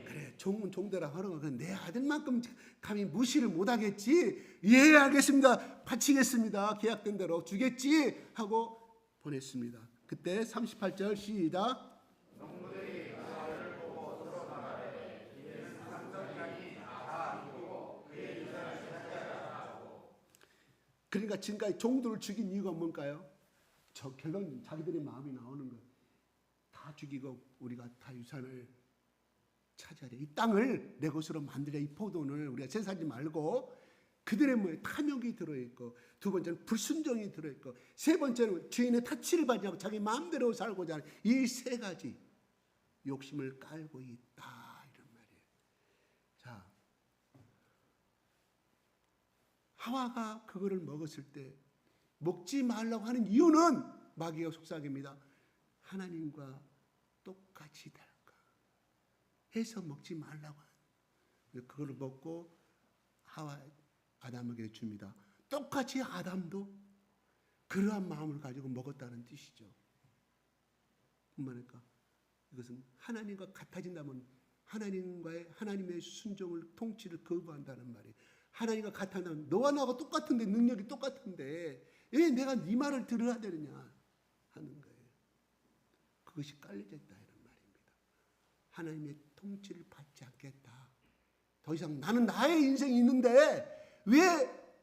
Speaker 2: 그래, 종은 종대라 하는 건 내 아들만큼 감히 무시를 못하겠지. 예, 알겠습니다. 바치겠습니다. 계약된 대로 주겠지 하고 보냈습니다. 그때 38절 시작. 그러니까 지금까지 종들을 죽인 이유가 뭘까요? 저 결론 자기들의 마음이 나오는 거예요. 다 죽이고 우리가 다 유산을 차지하려 이 땅을 내 것으로 만들려 이 포도원을 우리가 제사하지 말고 그들의 뭐에 탐욕이 들어있고 두 번째는 불순종이 들어있고 세 번째는 주인의 타치를 받지 않고 자기 마음대로 살고자 하는 이 세 가지 욕심을 깔고 있다 이런 말이에요. 자, 하와가 그거를 먹었을 때 먹지 말라고 하는 이유는 마귀가 속삭입니다. 하나님과 똑같이 될까 해서 먹지 말라고 하는 그거를 먹고 하와 아담에게 줍니다. 똑같이 아담도 그러한 마음을 가지고 먹었다는 뜻이죠. 뿐만아니라 이것은 하나님과 같아진다면 하나님의 순종을 통치를 거부한다는 말이에요. 하나님과 같아진다면 너와 나하고 똑같은데 능력이 똑같은데 왜 내가 네 말을 들어야 되느냐 하는 거예요. 그것이 깔려져 있다 이런 말입니다. 하나님의 통치를 받지 않겠다. 더 이상 나는 나의 인생이 있는데 왜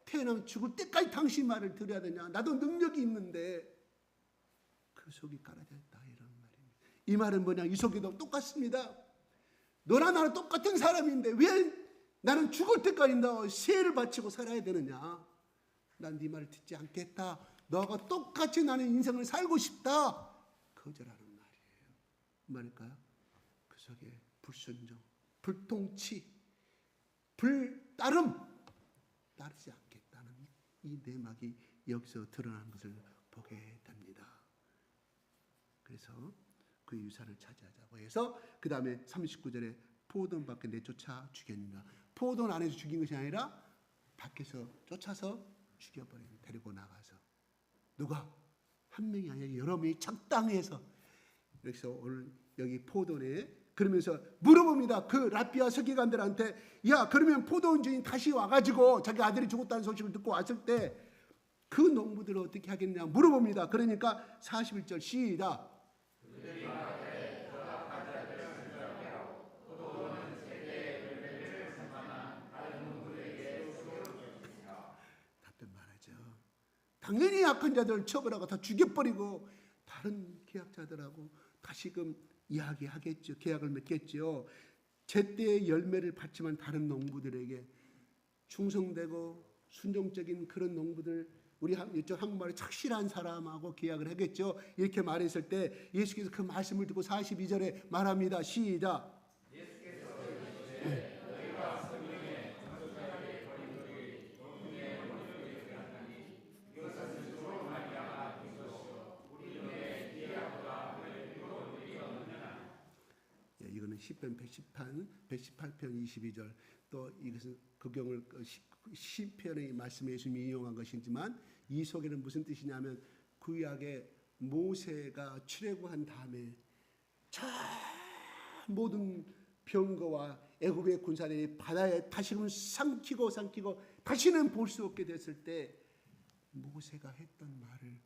Speaker 2: 태어나면 죽을 때까지 당신 말을 들어야 되냐. 나도 능력이 있는데 그 속이 깔아져 있다 이런 말입니다. 이 말은 뭐냐. 이 속에도 똑같습니다. 너나 나는 똑같은 사람인데 왜 나는 죽을 때까지 너 세를 바치고 살아야 되느냐. 난 네 말을 듣지 않겠다. 너가 똑같이 나는 인생을 살고 싶다. 거절하는 말이에요. 말일까요? 그 속에 불순종, 불통치, 불따름 따르지 않겠다는 이 내막이 여기서 드러나는 것을 보게 됩니다. 그래서 그 유산을 차지하자고 해서 그 다음에 39절에 포도원 밖에 내쫓아 죽였느니라. 포도원 안에서 죽인 것이 아니라 밖에서 쫓아서 죽여버려요. 데리고 나가서. 누가? 한 명이 아니라 여러 명이 적당해서. 그래서 오늘 여기 포도네 그러면서 물어봅니다. 그 라피아 서기관들한테 야 그러면 포도원 주인 다시 와가지고 자기 아들이 죽었다는 소식을 듣고 왔을 때 그 농부들을 어떻게 하겠냐 물어봅니다. 그러니까 41절 시작. 답변 말하죠. 당연히 약한 자들을 처벌하고 다 죽여버리고 다른 계약자들하고 다시금 이야기하겠죠. 계약을 맺겠죠. 제때의 열매를 받지만 다른 농부들에게 충성되고 순종적인 그런 농부들 우리 이쪽 한국말에 착실한 사람하고 계약을 하겠죠. 이렇게 말했을 때 예수께서 그 말씀을 듣고 42절에 말합니다. 시작. 이거는 시편 118편 22절 또 이것은 그경을 시편의 말씀에 예수님이 인용한 것이지만 이 속에는 무슨 뜻이냐면 구약에 모세가 출애굽한 다음에 저 모든 병거와 애굽의 군사들이 바다에 다시금 삼키고 다시는 볼 수 없게 됐을 때 모세가 했던 말을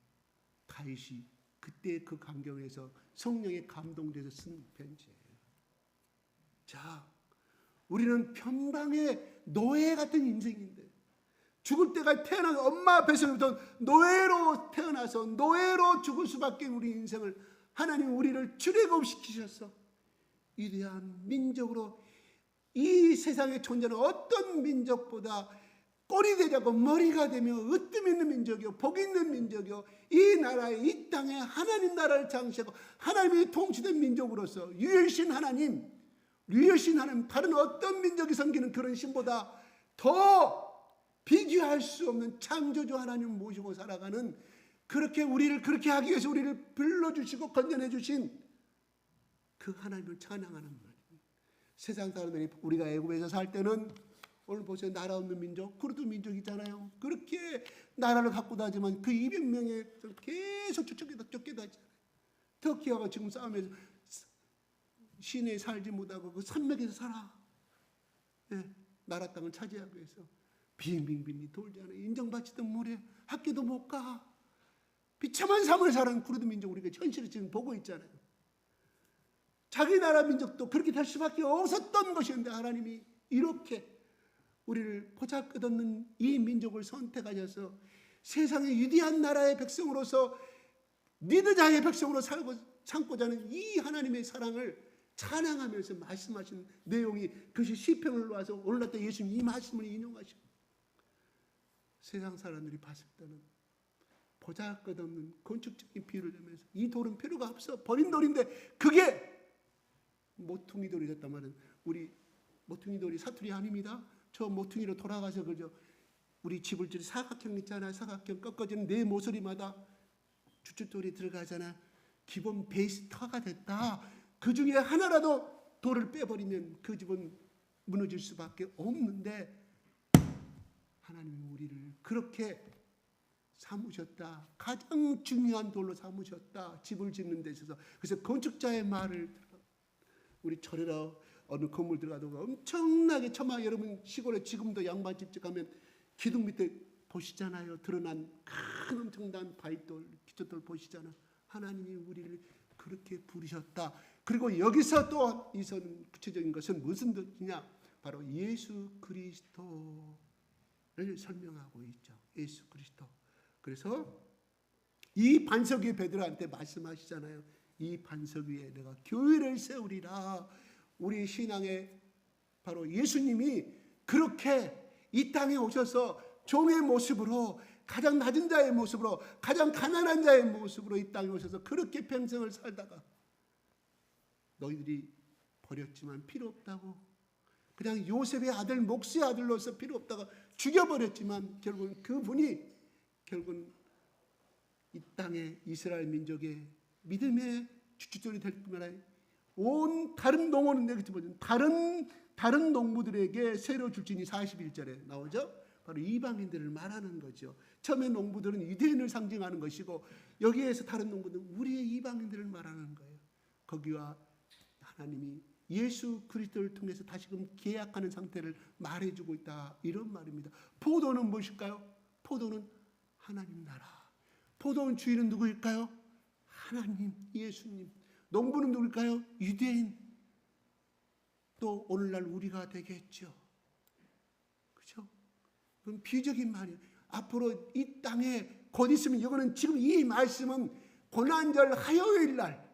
Speaker 2: 다윗이 그때 그 광경에서 성령에 감동돼서 쓴 편지예요. 자, 우리는 편방의 노예 같은 인생인데 죽을 때가 태어난 엄마 뱃속부터 노예로 태어나서 노예로 죽을 수밖에 우리 인생을 하나님 우리를 출애굽시키셔서 위대한 민족으로 이 세상에 존재하는 어떤 민족보다 꼴이 되자고 머리가 되며 으뜸 있는 민족이요 복 있는 민족이요 이 나라에 이 땅에 하나님 나라를 창시하고 하나님이 통치된 민족으로서 유일신 하나님 다른 어떤 민족이 섬기는 그런 신보다 더 비교할 수 없는 창조주 하나님 모시고 살아가는 그렇게 우리를 그렇게 하기 위해서 우리를 불러주시고 건져내 주신 그 하나님을 찬양하는 말입니다. 세상 사람들이 우리가 애굽에서 살 때는 오늘 보세요. 나라 없는 민족, 그래도 민족이잖아요. 그렇게 나라를 갖고 다니지만 그 200명의 계속 쫓겨다잖아요. 터키하고 지금 싸우면서 시내에 살지 못하고 그 산맥에서 살아. 네, 나라 땅을 차지하기 위해서 빙빙빙이 돌잖아요. 인정받지도 못해. 학교도 못 가. 비참한 삶을 사는 구르드 민족 우리가 현실을 지금 보고 있잖아요. 자기 나라 민족도 그렇게 될 수밖에 없었던 것이었는데 하나님이 이렇게 우리를 보잘것없는 이 민족을 선택하셔서 세상의 위대한 나라의 백성으로서 니드자의 백성으로 삼고자 하는 이 하나님의 사랑을 찬양하면서 말씀하신 내용이 그것이 시편을 놓아서 오늘날 때 예수님이 이 말씀을 인용하시고 세상 사람들이 봤을 때는 보잘것없는 건축적인 비유를 내면서 이 돌은 필요가 없어 버린 돌인데 그게 모퉁이 돌이 됐단 말은 우리 모퉁이 돌이 사투리 아닙니다. 저 모퉁이로 돌아가서 그죠. 우리 집을들이 사각형 있잖아요. 사각형 꺾어지는 네 모서리마다 주춧돌이 들어가잖아. 기본 베이스 터가 됐다. 그 중에 하나라도 돌을 빼버리면 그 집은 무너질 수밖에 없는데 하나님이 우리를 그렇게 삼으셨다. 가장 중요한 돌로 삼으셨다. 집을 짓는 데 있어서. 그래서 건축자의 말을 우리 절에라 어느 건물 들어가도 엄청나게 천막 여러분 시골에 지금도 양반집 가면 기둥 밑에 보시잖아요. 드러난 큰 엄청난 바위돌 기초돌 보시잖아요. 하나님이 우리를 그렇게 부르셨다. 그리고 여기서 또 이선 구체적인 것은 무슨 뜻이냐? 바로 예수 그리스도를 설명하고 있죠. 예수 그리스도. 그래서 이 반석 위에 베드로한테 말씀하시잖아요. 이 반석 위에 내가 교회를 세우리라. 우리 신앙의 바로 예수님이 그렇게 이 땅에 오셔서 종의 모습으로 가장 낮은 자의 모습으로 가장 가난한 자의 모습으로 이 땅에 오셔서 그렇게 평생을 살다가 너희들이 버렸지만 필요 없다고 그냥 요셉의 아들 목수의 아들로서 필요 없다가 죽여버렸지만 결국은 그분이 결국은 이 땅의 이스라엘 민족의 믿음의 주춧돌이 될 뿐만 아니라 온 다른 농어는 내가 다른 농부들에게 새로 줄지니 41절에 나오죠. 바로 이방인들을 말하는 거죠. 처음에 농부들은 유대인을 상징하는 것이고 여기에서 다른 농부들은 우리의 이방인들을 말하는 거예요. 거기와 하나님이 예수 그리스도를 통해서 다시금 계약하는 상태를 말해주고 있다, 이런 말입니다. 포도는 무엇일까요? 포도는 하나님 나라. 포도원 주인은 누구일까요? 하나님, 예수님. 농부는 누구일까요? 유대인. 또 오늘날 우리가 되겠죠. 그렇죠? 그건 비적인 말이에요. 앞으로 이 땅에 곧 있으면, 이거는 지금 이 말씀은 고난절 화요일 날,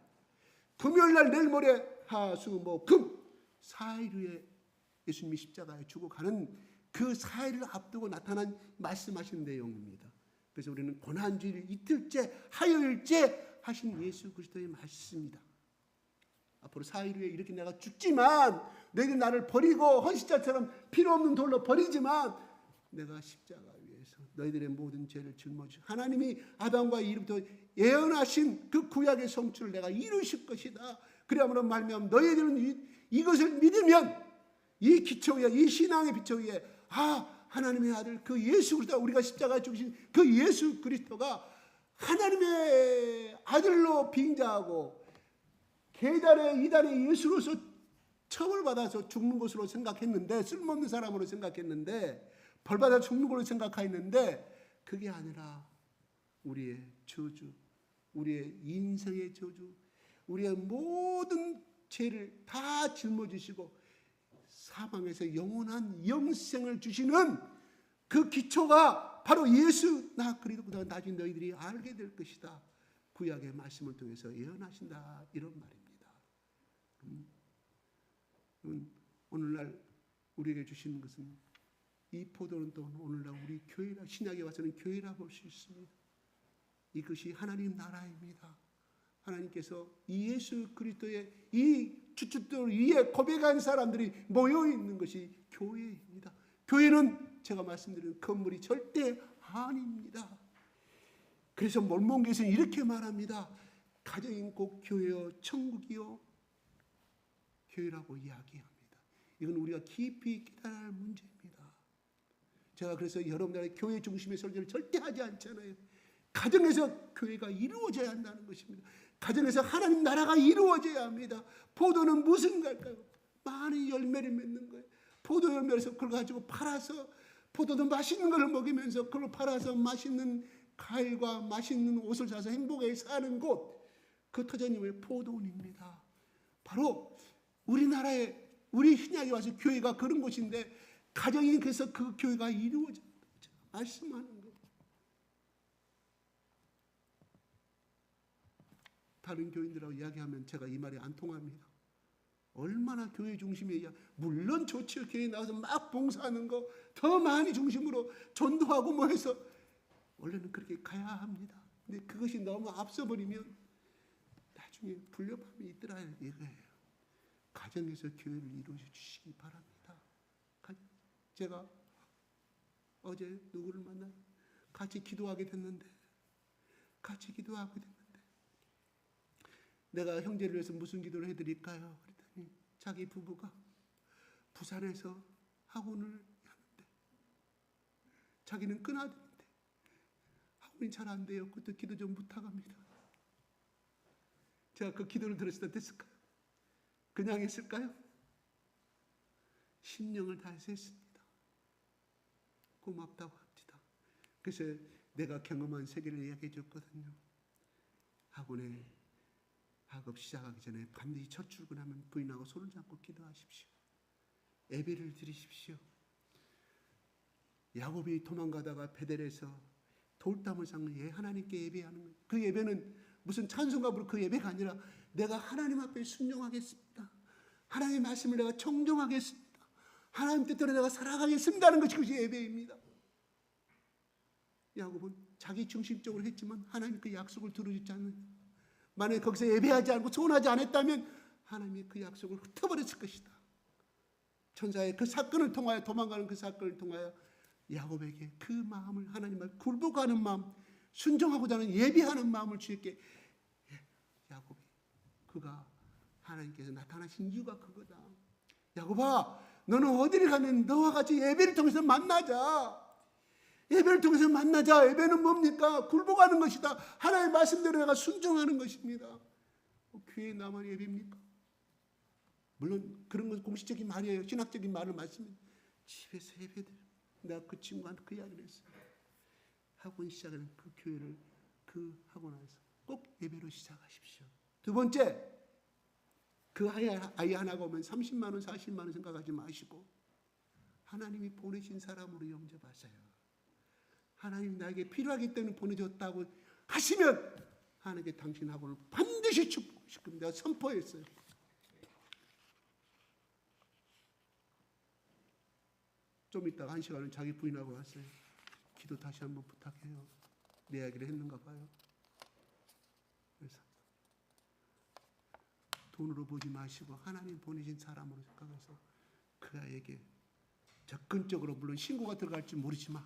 Speaker 2: 금요일 날, 내일 모레 화수목금 4일 후에 예수님이 십자가에 죽어가는 그 4일을 앞두고 나타난 말씀하신 내용입니다. 그래서 우리는 고난주일 이틀째 화요일째 하신 예수 그리스도의 말씀입니다. 앞으로 4일 후에 이렇게 내가 죽지만 너희들 나를 버리고 헌신자처럼 필요 없는 돌로 버리지만 내가 십자가 위에서 너희들의 모든 죄를 짊어지고 하나님이 아담과 이후부터 예언하신 그 구약의 성취를 내가 이루실 것이다. 그리함으로 말미암아 너희들은 이것을 믿으면 이 기초 위에, 이 신앙의 기초 위에 하나님의 아들 그 예수 그리스도, 우리가 십자가에 죽으신 그 예수 그리스도가 하나님의 아들로 빙자하고 계단의 이단의 예수로서 처벌받아서 죽는 것으로 생각했는데, 쓸모없는 사람으로 생각했는데, 벌받아 죽는 걸로 생각했는데, 그게 아니라 우리의 저주, 우리의 인생의 저주, 우리의 모든 죄를 다 짊어지시고 사망에서 영원한 영생을 주시는 그 기초가 바로 예수, 나 그리스도다. 나중에 너희들이 알게 될 것이다. 구약의 말씀을 통해서 예언하신다, 이런 말입니다. 오늘날 우리에게 주시는 것은, 이 포도는 또 오늘날 우리 교회라, 신약에 와서는 교회라 볼 수 있습니다. 이것이 하나님 나라입니다. 하나님께서 이 예수 그리스도의 이 주춧돌 위에 고백한 사람들이 모여 있는 것이 교회입니다. 교회는 제가 말씀드린 건물이 절대 아닙니다. 그래서 몰몬교에서는 이렇게 말합니다. 가정인 곧 교회요 천국이요 교회라고 이야기합니다. 이건 우리가 깊이 깨달아야 할 문제입니다. 제가 그래서 여러분들의 교회 중심의 설교를 절대 하지 않잖아요. 가정에서 교회가 이루어져야 한다는 것입니다. 가정에서 하나님 나라가 이루어져야 합니다. 포도는 무슨 걸까요? 많은 열매를 맺는 거예요. 포도 열매에서 그걸 가지고 팔아서, 포도도 맛있는 걸 먹이면서 그걸 팔아서 맛있는 과일과 맛있는 옷을 사서 행복하게 사는 곳, 그 터전님의 포도원입니다. 바로 우리나라에, 우리 신약에 와서 교회가 그런 곳인데, 가정이 그래서 그 교회가 이루어진다 말씀하는 거예요. 다른 교인들하고 이야기하면 제가 이 말이 안 통합니다. 얼마나 교회 중심이야. 물론 좋죠. 교회 나와서 막 봉사하는 거 더 많이 중심으로 전도하고 뭐 해서 원래는 그렇게 가야 합니다. 근데 그것이 너무 앞서버리면 나중에 불협화음이 있더라, 이거예요. 가정에서 교회를 이루어 주시기 바랍니다. 제가 어제 누구를 만나 같이 기도하게 됐는데, 내가 형제를 위해서 무슨 기도를 해드릴까요? 그랬더니 자기 부부가 부산에서 학원을 하는데 자기는 끊어드는데 학원이 잘 안 돼요. 그것도 기도 좀 부탁합니다. 제가 그 기도를 들었을 때 됐을까요? 그냥 했을까요? 심령을 다해서 했습니다. 고맙다고 합니다. 그래서 내가 경험한 세계를 이야기해 줬거든요. 학원에 학업 시작하기 전에 반드시 첫 출근하면 부인하고 손을 잡고 기도하십시오. 예배를 드리십시오. 야곱이 도망가다가 베델에서 돌담을 쌓는 하나님께 예배하는 거예요. 그 예배는 무슨 찬송가 부르는 그 예배가 아니라 내가 하나님 앞에 순종하겠습니다. 하나님의 말씀을 내가 청종하겠습니다. 하나님 뜻대로 내가 살아가겠습니다는 것이 그것이 예배입니다. 야곱은 자기 중심적으로 했지만 하나님 그 약속을 들어주지 않는, 만약에 거기서 예배하지 않고 소원하지 않았다면 하나님이 그 약속을 흩어버렸을 것이다. 천사의 그 사건을 통하여, 도망가는 그 사건을 통하여 야곱에게 그 마음을, 하나님을 굴복하는 마음, 순종하고자 하는 예배하는 마음을 주셨기에 야곱이, 그가 하나님께서 나타나신 이유가 그거다. 야곱아, 너는 어디를 가면 너와 같이 예배를 통해서 만나자. 예배를 통해서 만나자. 예배는 뭡니까? 굴복하는 것이다. 하나님의 말씀대로 내가 순종하는 것입니다. 교회에 나만 예배입니까? 물론 그런 건 공식적인 말이에요. 신학적인 말을 말씀입니다. 집에서 예배들. 내가 그 친구한테 그 이야기를 했어요. 학원 시작하는 그 교회를 그 학원에서 꼭 예배로 시작하십시오. 두 번째, 그 아이 하나가 오면 30만 원, 40만 원 생각하지 마시고 하나님이 보내신 사람으로 영접하세요. 하나님 나에게 필요하기 때문에 보내줬다고 하시면 하나님께 당신 학원을 반드시 축복하실 겁니다. 내가 선포했어요. 좀 이따가 1시간은 자기 부인하고 왔어요. 기도 다시 한번 부탁해요. 내 이야기를 했는가 봐요. 그래서 돈으로 보지 마시고 하나님 보내신 사람으로 생각해서 그 아이에게 접근적으로, 물론 신고가 들어갈지 모르지만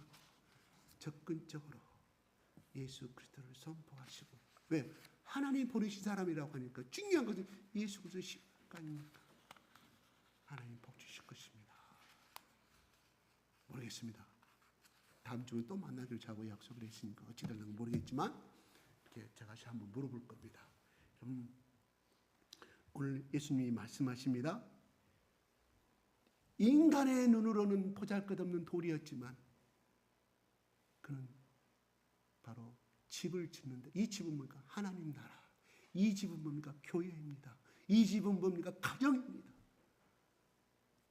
Speaker 2: 접근적으로 예수 그리스도를 선포하시고. 왜? 하나님 보내신 사람이라고 하니까 중요한 것은 예수 그리스도 십자가 아닙니까? 하나님 복 주실 것입니다. 모르겠습니다. 다음 주에 또 만나주자고 약속을 했으니까 어찌 될지 모르겠지만 이렇게 제가 다시 한번 물어볼 겁니다. 여러분, 오늘 예수님이 말씀하십니다. 인간의 눈으로는 보잘것없는 돌이었지만 그는 바로 집을 짓는데, 이 집은 뭡니까? 하나님 나라. 이 집은 뭡니까? 교회입니다. 이 집은 뭡니까? 가정입니다.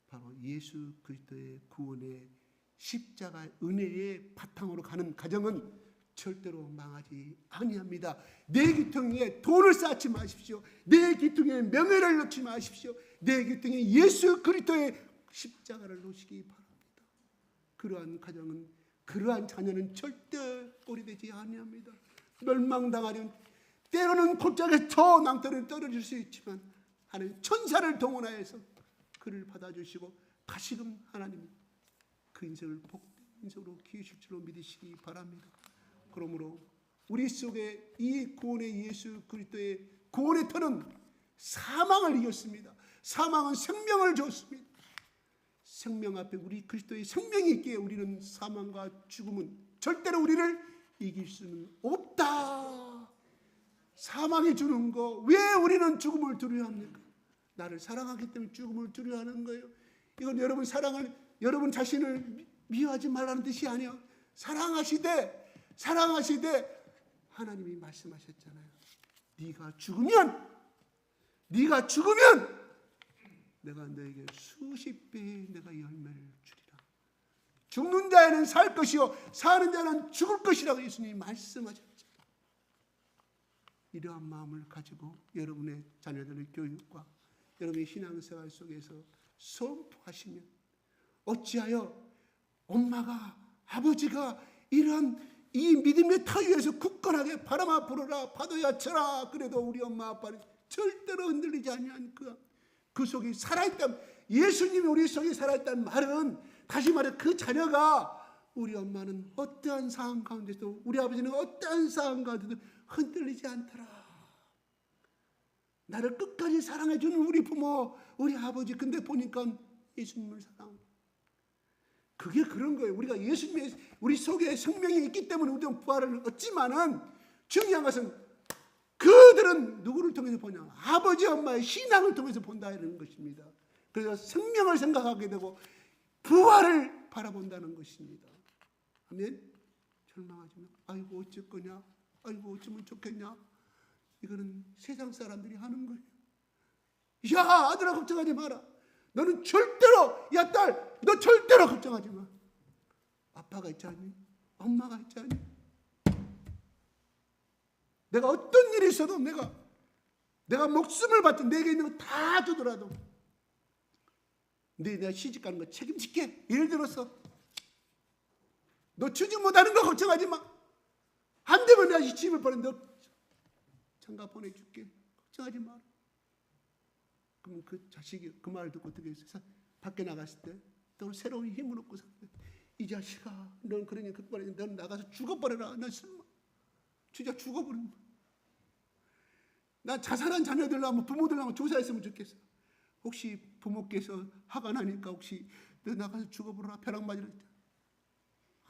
Speaker 2: 바로 예수 그리스도의 구원의 십자가의 은혜의 바탕으로 가는 가정은 절대로 망하지 아니합니다. 내 귀퉁이에 돈을 쌓지 마십시오. 내 귀퉁이에 명예를 넣지 마십시오. 내 귀퉁이에 예수 그리스도의 십자가를 놓으시기 바랍니다. 그러한 가정은, 그러한 자녀는 절대 꼴이되지 아니합니다. 멸망당하려면 때로는 곧장에 저 낭떠러지를 떨어질 수 있지만 하나님 천사를 동원하여서 그를 받아주시고 다시금 하나님이 그 인생을 복된 인생으로 키우실 줄로 믿으시기 바랍니다. 그러므로 우리 속에 이 구원의 예수 그리스도의 구원의 터는 사망을 이겼습니다. 사망은 생명을 줬습니다. 생명 앞에 우리 그리스도의 생명이 있기에 우리는 사망과 죽음은 절대로 우리를 이길 수는 없다. 사망이 주는 거, 왜 우리는 죽음을 두려워합니까? 나를 사랑하기 때문에 죽음을 두려워하는 거예요. 이건 여러분 사랑을, 여러분 자신을 미워하지 말라는 뜻이 아니에요. 사랑하시되 하나님이 말씀하셨잖아요. 네가 죽으면 내가 너에게 수십 배의 내가 열매를 주리라. 죽는 자에는 살 것이요 사는 자는 죽을 것이라고 예수님이 말씀하셨죠. 이러한 마음을 가지고 여러분의 자녀들의 교육과 여러분의 신앙생활 속에서 선포하시면 어찌하여 엄마가, 아버지가 이러한 이 믿음의 터 위에서 굳건하게 바람아 불어라 파도야 쳐라 그래도 우리 엄마 아빠는 절대로 흔들리지 아니한 그 속에 살아있다. 예수님이 우리 속에 살아있다는 말은, 다시 말해 그 자녀가, 우리 엄마는 어떠한 상황 가운데도, 우리 아버지는 어떠한 상황 가운데도 흔들리지 않더라. 나를 끝까지 사랑해주는 우리 부모, 우리 아버지, 근데 보니까 예수님을 사랑합니다. 그게 그런 거예요. 우리가 예수님의 우리 속에 생명이 있기 때문에 우리는 부활을 얻지만은 중요한 것은 그들은 누구를 통해서 보냐? 아버지 엄마의 신앙을 통해서 본다는 것입니다. 그래서 생명을 생각하게 되고 부활을 바라본다는 것입니다. 아멘. 절망하지 마. 아이고 어쩔 거냐? 아이고 어쩌면 좋겠냐? 이거는 세상 사람들이 하는 거예요. 야 아들아 걱정하지 마라. 너는 절대로, 야 딸, 너 절대로 걱정하지 마. 아빠가 있지 않니? 엄마가 있지 않니? 내가 어떤 일이 있어도 내가 목숨을 바쳐 내게 있는 거 다 주더라도 내가 시집 가는 거 책임질게. 예를 들어서 너 취직 못하는 거 걱정하지 마. 안 되면 내가 이 집을 버려 너 장가 보내줄게. 걱정하지 마라. 그럼 그 자식이 그 말을 듣고 어떻게 했어요? 밖에 나갔을 때 또 새로운 힘을 얻고 이 자식아, 넌 그러니 그거는 넌 나가서 죽어버려라. 난 설마 진짜 죽어버린다. 나 자살한 자녀들 한번 부모들 한번 조사했으면 좋겠어. 혹시 부모께서 화가 나니까 혹시 너 나가서 죽어버려라 벼락 맞으라.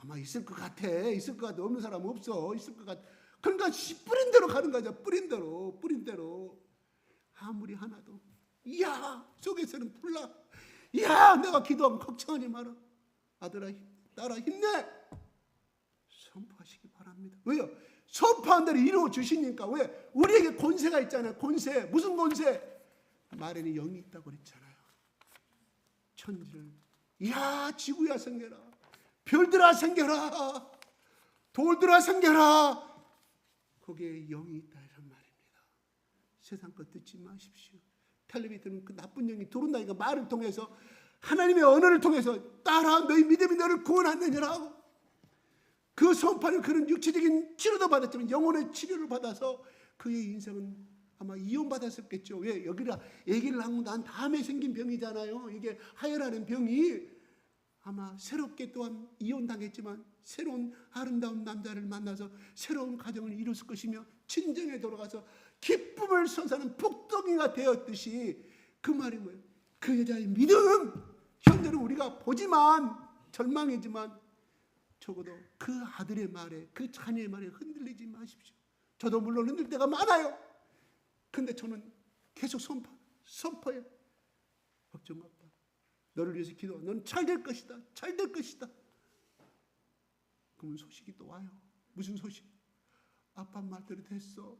Speaker 2: 아마 있을 것 같아. 있을 것 같아. 없는 사람 없어. 있을 것 같아. 그러니까 뿌린 대로 가는 거죠. 뿌린 대로. 아무리 하나도. 이야, 속에서는 불나. 이야, 내가 기도하면 걱정하지 마라. 아들아, 딸아, 힘내. 선포하시기 바랍니다. 왜요? 선포한 대로 이루어 주시니까. 왜? 우리에게 권세가 있잖아요. 권세. 무슨 권세? 말에는 영이 있다고 그랬잖아요. 천지를. 이야, 지구야 생겨라. 별들아 생겨라. 돌들아 생겨라. 거기에 영이 있다 이런 말입니다. 세상 것 듣지 마십시오. 텔레비전은 그 나쁜 영이 들어온다니까. 말을 통해서, 하나님의 언어를 통해서 따라 너희 믿음이 너를 구원하느니라. 그 선포는 그런 육체적인 치료도 받았지만 영혼의 치료를 받아서 그의 인생은 아마 이혼받았었겠죠. 왜? 여기라 얘기를 하고 난 다음에 생긴 병이잖아요. 이게 하혈하는 병이 아마 새롭게 또한 이혼당했지만 새로운 아름다운 남자를 만나서 새로운 가정을 이뤘을 것이며 친정에 돌아가서 기쁨을 선사하는 복덩이가 되었듯이 그 말이 뭐예요? 그 여자의 믿음, 현재는 우리가 보지만 절망이지만 적어도 그 아들의 말에, 그 자녀의 말에 흔들리지 마십시오. 저도 물론 흔들 때가 많아요. 근데 저는 계속 선포해요. 걱정 마. 너를 위해서 기도하. 너는 잘 될 것이다. 잘 될 것이다. 그러면 소식이 또 와요. 무슨 소식? 아빠 말대로 됐어.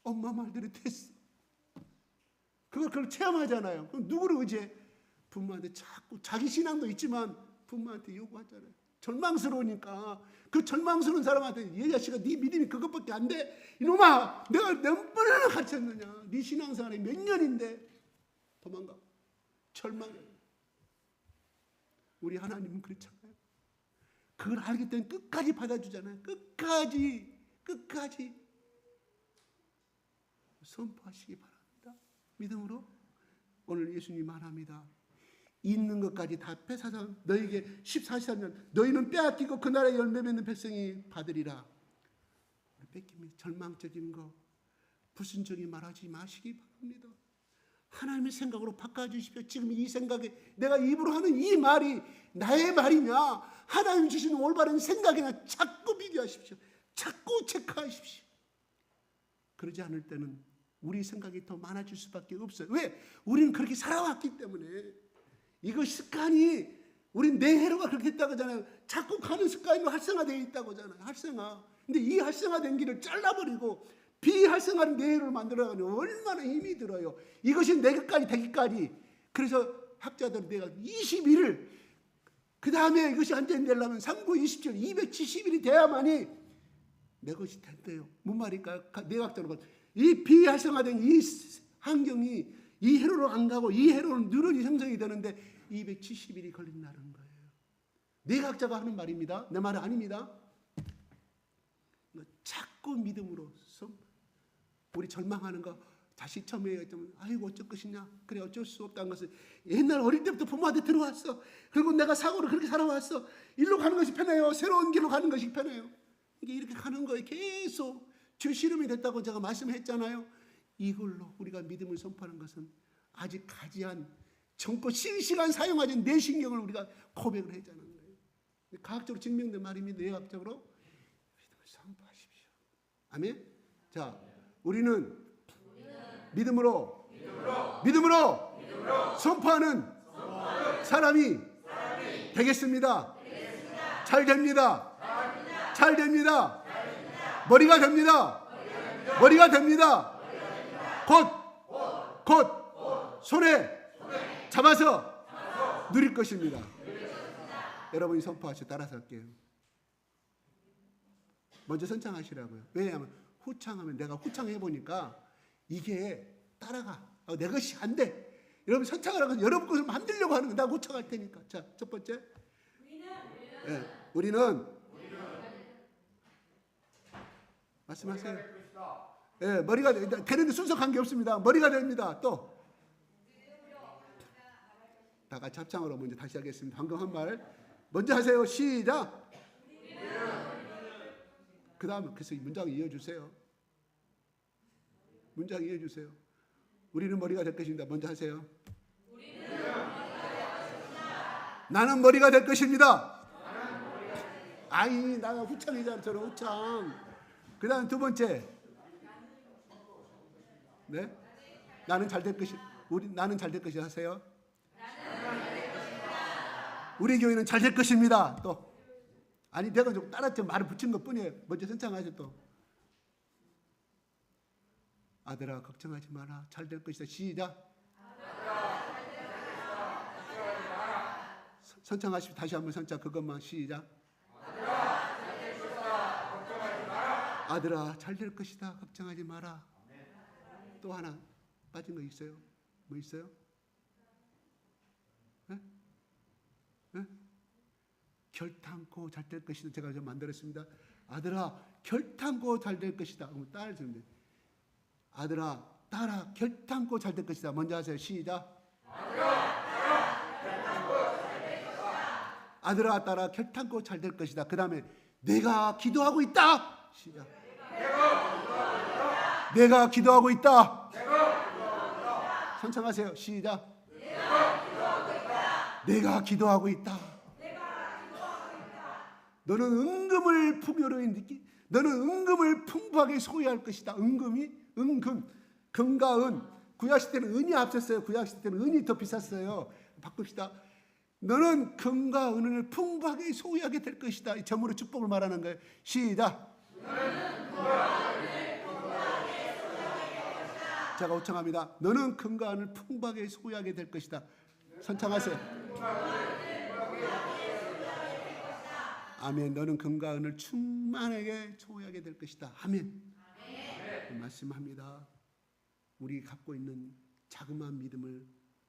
Speaker 2: 엄마 말대로 됐어. 그걸 체험하잖아요. 그럼 누구를 의지해? 부모한테 자꾸 자기 신앙도 있지만 부모한테 요구하잖아요. 절망스러우니까 그 절망스러운 사람한테 이 자식아 네 믿음이 그것밖에 안 돼. 이놈아 내가 몇 번이나 가르쳤느냐. 네 신앙생활이 몇 년인데 도망가. 절망해. 우리 하나님은 그렇잖아요. 그걸 알기 때문에 끝까지 받아주잖아요. 끝까지 선포하시기 바랍니다. 믿음으로 오늘 예수님 말합니다. 있는 것까지 다 뺏어서 너에게 14년 너희는 빼앗기고 그 나라의 열매 맺는 백성이 받으리라. 뺏깁니다. 절망적인 거 불순종이 말하지 마시기 바랍니다. 하나님의 생각으로 바꿔주십시오. 지금 이 생각에 내가 입으로 하는 이 말이 나의 말이냐 하나님 주시는 올바른 생각이나 자꾸 비교하십시오. 자꾸 체크하십시오. 그러지 않을 때는 우리 생각이 더 많아질 수밖에 없어요. 왜? 우리는 그렇게 살아왔기 때문에. 이거 습관이 우리 뇌회로가 그렇게 됐다고 하잖아요. 자꾸 가는 습관이 활성화되어 있다고 하잖아요. 활성화. 근데 이 활성화된 길을 잘라버리고 비활성화된 뇌회로를 만들어가면 얼마나 힘이 들어요. 이것이 내 것까지 되기까지. 그래서 학자들은 내가 21일 그 다음에 이것이 완전히 되려면 3구 27일 270일이 돼야만이 내 것이 된대요. 뭔 말일까요? 뇌학적으로 이 비활성화된 이 환경이 이 회로로 안 가고 이 회로는 누런이 형성이 되는데 270일이 걸린다는 거예요. 뇌학자가 하는 말입니다. 내 말은 아닙니다. 자꾸 믿음으로 우리 절망하는 거 다시 처음에 했더니 아이고 어쩔 것이냐. 그래 어쩔 수 없다는 것을 옛날 어릴 때부터 부모한테 들어왔어. 그리고 내가 사고를 그렇게 살아왔어. 일로 가는 것이 편해요. 새로운 길로 가는 것이 편해요. 이게 이렇게 가는 거에 계속 주 시름이 됐다고 제가 말씀했잖아요. 이걸로 우리가 믿음을 선포하는 것은 아직 가지한 젊고 실시간 사용하지 내 신경을 우리가 고백을 했자는 거예요. 과학적으로 증명된 말입니다. 뇌학적으로 믿음을 선포하십시오. 아멘. 자, 우리는 믿음으로 선포하는 사람이 되겠습니다. 잘 됩니다. 잘 됩니다. 머리가 됩니다. 머리가 됩니다. 곧 손에 잡아서 누릴 것입니다. 여러분이 선포하시고 따라서 할게요. 먼저 선창하시라고요. 왜냐하면 후창하면 내가 후창해보니까 이게 따라가. 내 것이 안 돼. 여러분 선창을 하고 여러분 것을 만들려고 하는 거야. 나 후창할 테니까. 자, 첫 번째. 우리는 말씀하세요. 머리가 되는데 순서 관계없습니다. 머리가 됩니다. 또 다 같이 합창으로 먼저 다시 하겠습니다. 방금 한 말 먼저 하세요. 시작. 그 다음에 그래서 문장 이어주세요. 문장 이어주세요. 우리는 머리가 될 것입니다. 먼저 하세요. 나는 머리가 될 것입니다. 아이 나가 후창이잖아. 저런 후창. 그 다음 두 번째. 네? 나는 잘 될 것이 나는 잘 될 것이 하세요. 우리 교회는 잘 될 것입니다. 또 아니 내가 좀 따라 좀 말을 붙인 것 뿐이에요. 먼저 선창하죠. 또 아들아 걱정하지 마라. 잘 될 것이다. 시작. 선창하십시오. 다시 한번 선창 그것만 시작. 아들아 잘 될 것이다. 걱정하지 마라. 또 하나 빠진 거 있어요? 뭐 있어요? 네? 네? 결탄코 잘 될 것이다. 제가 좀 만들었습니다. 아들아 결탄코 잘 될 것이다. 따라 주면 돼요. 아들아 따라 결탄코 잘 될 것이다. 먼저 하세요. 시작. 아들아 따라 결탄코 잘 될 것이다. 그 다음에 내가 기도하고 있다. 시작. 내가 기도하고 있다. 선창하세요. 시작. 내가 기도하고 있다. 너는 은금을 풍요로이 느끼. 너는 은금을 풍부하게 소유할 것이다. 은금, 금과 은. 구약시대 때는 은이 앞섰어요. 구약시대 때는 은이 더 비쌌어요. 바꿉시다. 너는 금과 은을 풍부하게 소유하게 될 것이다. 이 점으로 축복을 말하는 거예요. 시작. 제가 호청합니다. 너는 금과 은을 풍부하게 소유하게 될 것이다. 선창하세요. 아멘. 너는 금과 은을 충만하게 소유하게 될 것이다. 아멘. 말씀합니다. 우리 갖고 있는 자그마한 믿음을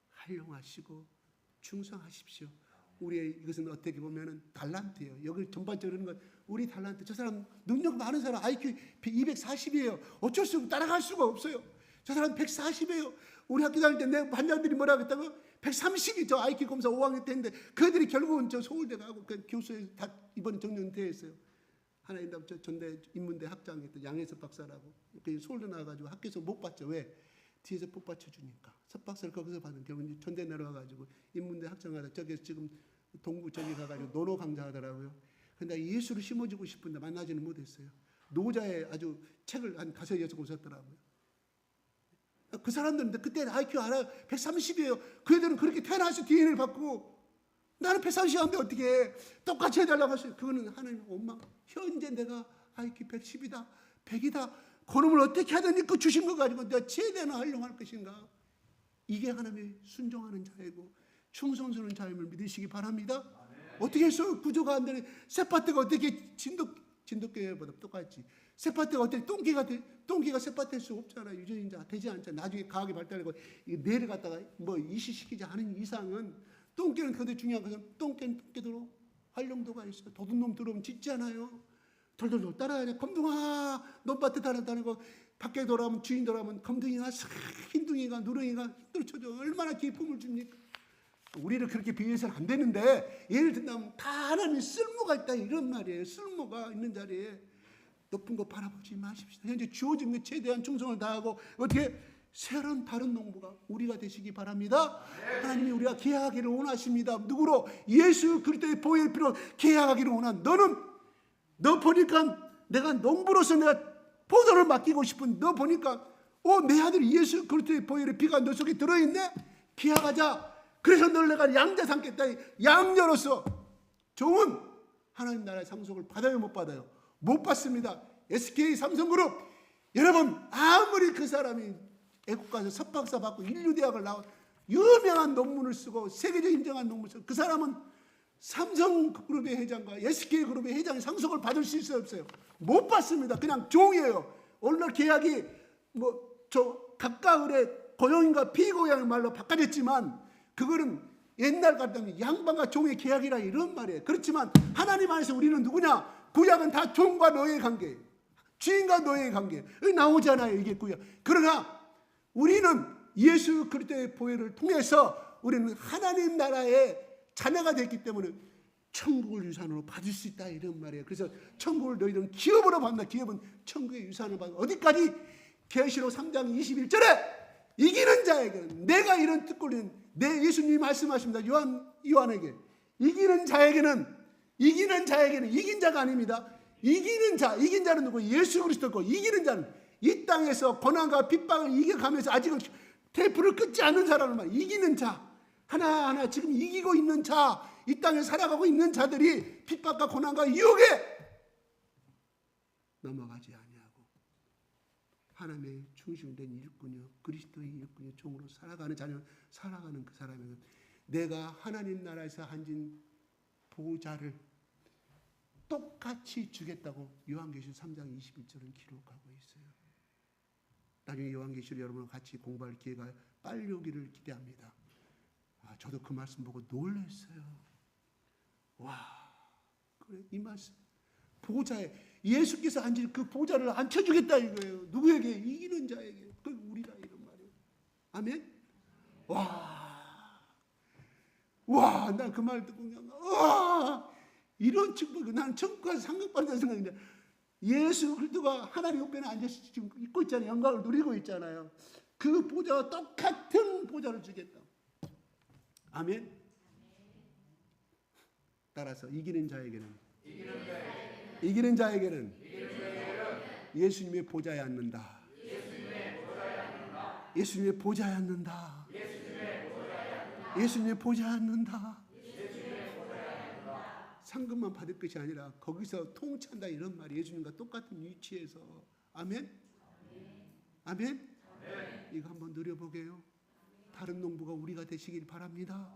Speaker 2: 활용하시고 충성하십시오. 우리의 이것은 어떻게 보면은 달란트예요. 여기 전반적으로 건 우리 달란트. 저 사람 능력 많은 사람 IQ 240이에요. 어쩔 수 없고 따라갈 수가 없어요. 저 사람 140이에요. 우리 학교 다닐 때 내 반장들이 뭐라 했다고? 130이 저 IQ 검사 5학년 때 했는데 그들이 결국은 저 서울대 가고 그 교수에 다 이번에 정년퇴했어요. 하나님 저 전대 인문대 학장했던 양혜섭 박사라고. 그 서울대 나와가지고 학교에서 못 봤죠. 왜? 뒤에서 복 받쳐주니까. 석박사를 거기서 받은 결국 전대 내려와가지고 인문대 학장하다 저기 지금 동부 저기 가가지고 논어 강좌하더라고요. 근데 예수를 심어주고 싶은데 만나지는 못했어요. 노자의 아주 책을 한 5-6권 썼더라고요. 그 사람들은 그때 IQ 알아요. 130이에요. 그 애들은 그렇게 태어나서 DNA를 받고 나는 130인데 어떻게 해. 똑같이 해달라고 하셔요. 그거는 하나님 엄마 현재 내가 IQ 110이다 100이다 그놈을 어떻게 하더니 그 주신 거 가지고 내가 최대한 활용할 것인가. 이게 하나님의 순종하는 자이고 충성스러운 자임을 믿으시기 바랍니다. 어떻게 해서 구조가 안 되는 세파트가 어떻게 진돗개보다 똑같지. 세파트가 어떻게 똥개가 세파트일 수 없잖아. 유전자 되지 않잖아. 나중에 과학이 발달하고 뇌를 갖다가 뭐 이식시키지 않은 이상은 똥개는 그런데 중요한 것은 똥개는 똥개대로 활용도가 있어요. 도둑놈 들어오면 짖잖아요. 돌돌돌 따라가냐. 검둥아 논밭에 다니고 밖에 돌아오면 주인 돌아오면 검둥이가 흰둥이가 누렁이가 힘들쳐줘. 얼마나 기쁨을 줍니까. 우리를 그렇게 비교해서는 안 되는데 예를 든다면 다 하나님의 쓸모가 있다 이런 말이에요. 쓸모가 있는 자리에 높은 거 바라보지 마십시오. 현재 주어진 것 최대한 충성을 다하고 어떻게 새로운 다른 농부가 우리가 되시기 바랍니다. 하나님이 우리가 계약하기를 원하십니다. 누구로? 예수 그리스도의 보혈 피로 계약하기를 원한 너는 너 보니까 내가 농부로서 내가 포도를 맡기고 싶은 너 보니까 내 아들 예수 그리스도의 보혈의 피가 너 속에 들어있네. 계약하자. 그래서 너를 내가 양자 삼겠다. 양녀로서 좋은 하나님 나라의 상속을 받아요 못 받아요? 못 받습니다. SK 삼성그룹 여러분 아무리 그 사람이 애국 가서 석박사 받고 인류대학을 나와 유명한 논문을 쓰고 세계적 인정한 논문을 쓰고 그 사람은 삼성그룹의 회장과 SK그룹의 회장의 상속을 받을 수 있어요 없어요? 못 받습니다. 그냥 종이에요. 오늘날 계약이 각각의 고용인과 비고용의 말로 바꿔졌지만 그거는 옛날 같다면 양반과 종의 계약이라 이런 말이에요. 그렇지만 하나님 안에서 우리는 누구냐? 구약은 다 종과 노예의 관계예요. 주인과 노예의 관계예요. 나오잖아요 이게 구약. 그러나 우리는 예수 그리스도의 보혈을 통해서 우리는 하나님 나라의 자녀가 됐기 때문에 천국을 유산으로 받을 수 있다 이런 말이에요. 그래서 천국을 너희들은 기업으로 받는다. 기업은 천국의 유산을 받는다. 어디까지? 계시록 3장 21절에 이기는 자에게는 내가 이런 특권을 내 예수님이 말씀하십니다. 요한에게 이기는 자에게는 이기는 자에게는 이긴 자가 아닙니다. 이긴 자는 누구? 예수 그리스도고 이기는 자는 이 땅에서 고난과 핍박을 이겨가면서 아직은 테이프를 끊지 않는 사람을 말. 이기는 자 하나하나 지금 이기고 있는 자, 이 땅에 살아가고 있는 자들이 핍박과 고난과 유혹에 넘어가지 아니하고 하나님의 중심이 된 일꾼이요 그리스도의 일꾼이요 종으로 살아가는 자녀, 살아가는 그 사람에게 내가 하나님 나라에서 앉은 보좌를 똑같이 주겠다고 요한계시록 3장 21절은 기록하고 있어요. 나중에 요한계시록 여러분과 같이 공부할 기회가 빨리 오기를 기대합니다. 저도 그 말씀 보고 놀랐어요. 와, 그래 이 말씀 보좌에 예수께서 앉을 그 보좌를 앉혀주겠다 이거예요. 누구에게? 이기는 자에게. 그 우리라 이런 말이에요. 아멘. 와, 난 그 말 듣고 그냥 이런 축복, 나는 천국 가서 상급받는다는 생각인데 예수 그리스도가 하나님 옆에는 앉아서 지금 있고 있잖아요. 영광을 누리고 있잖아요. 그 보좌와 똑같은 보좌를 주겠다. 아멘. 따라서 이기는 자에게는 예수님의 보좌에 앉는다. 예수님의 보좌에 앉는다. 예수님의 보좌에 앉는다. 상급만 받을 것이 아니라 거기서 통치한다 이런 말이 예수님과 똑같은 위치에서. 아멘. 아멘. 이거 한번 누려보게요. 다른 농부가 우리가 되시길 바랍니다.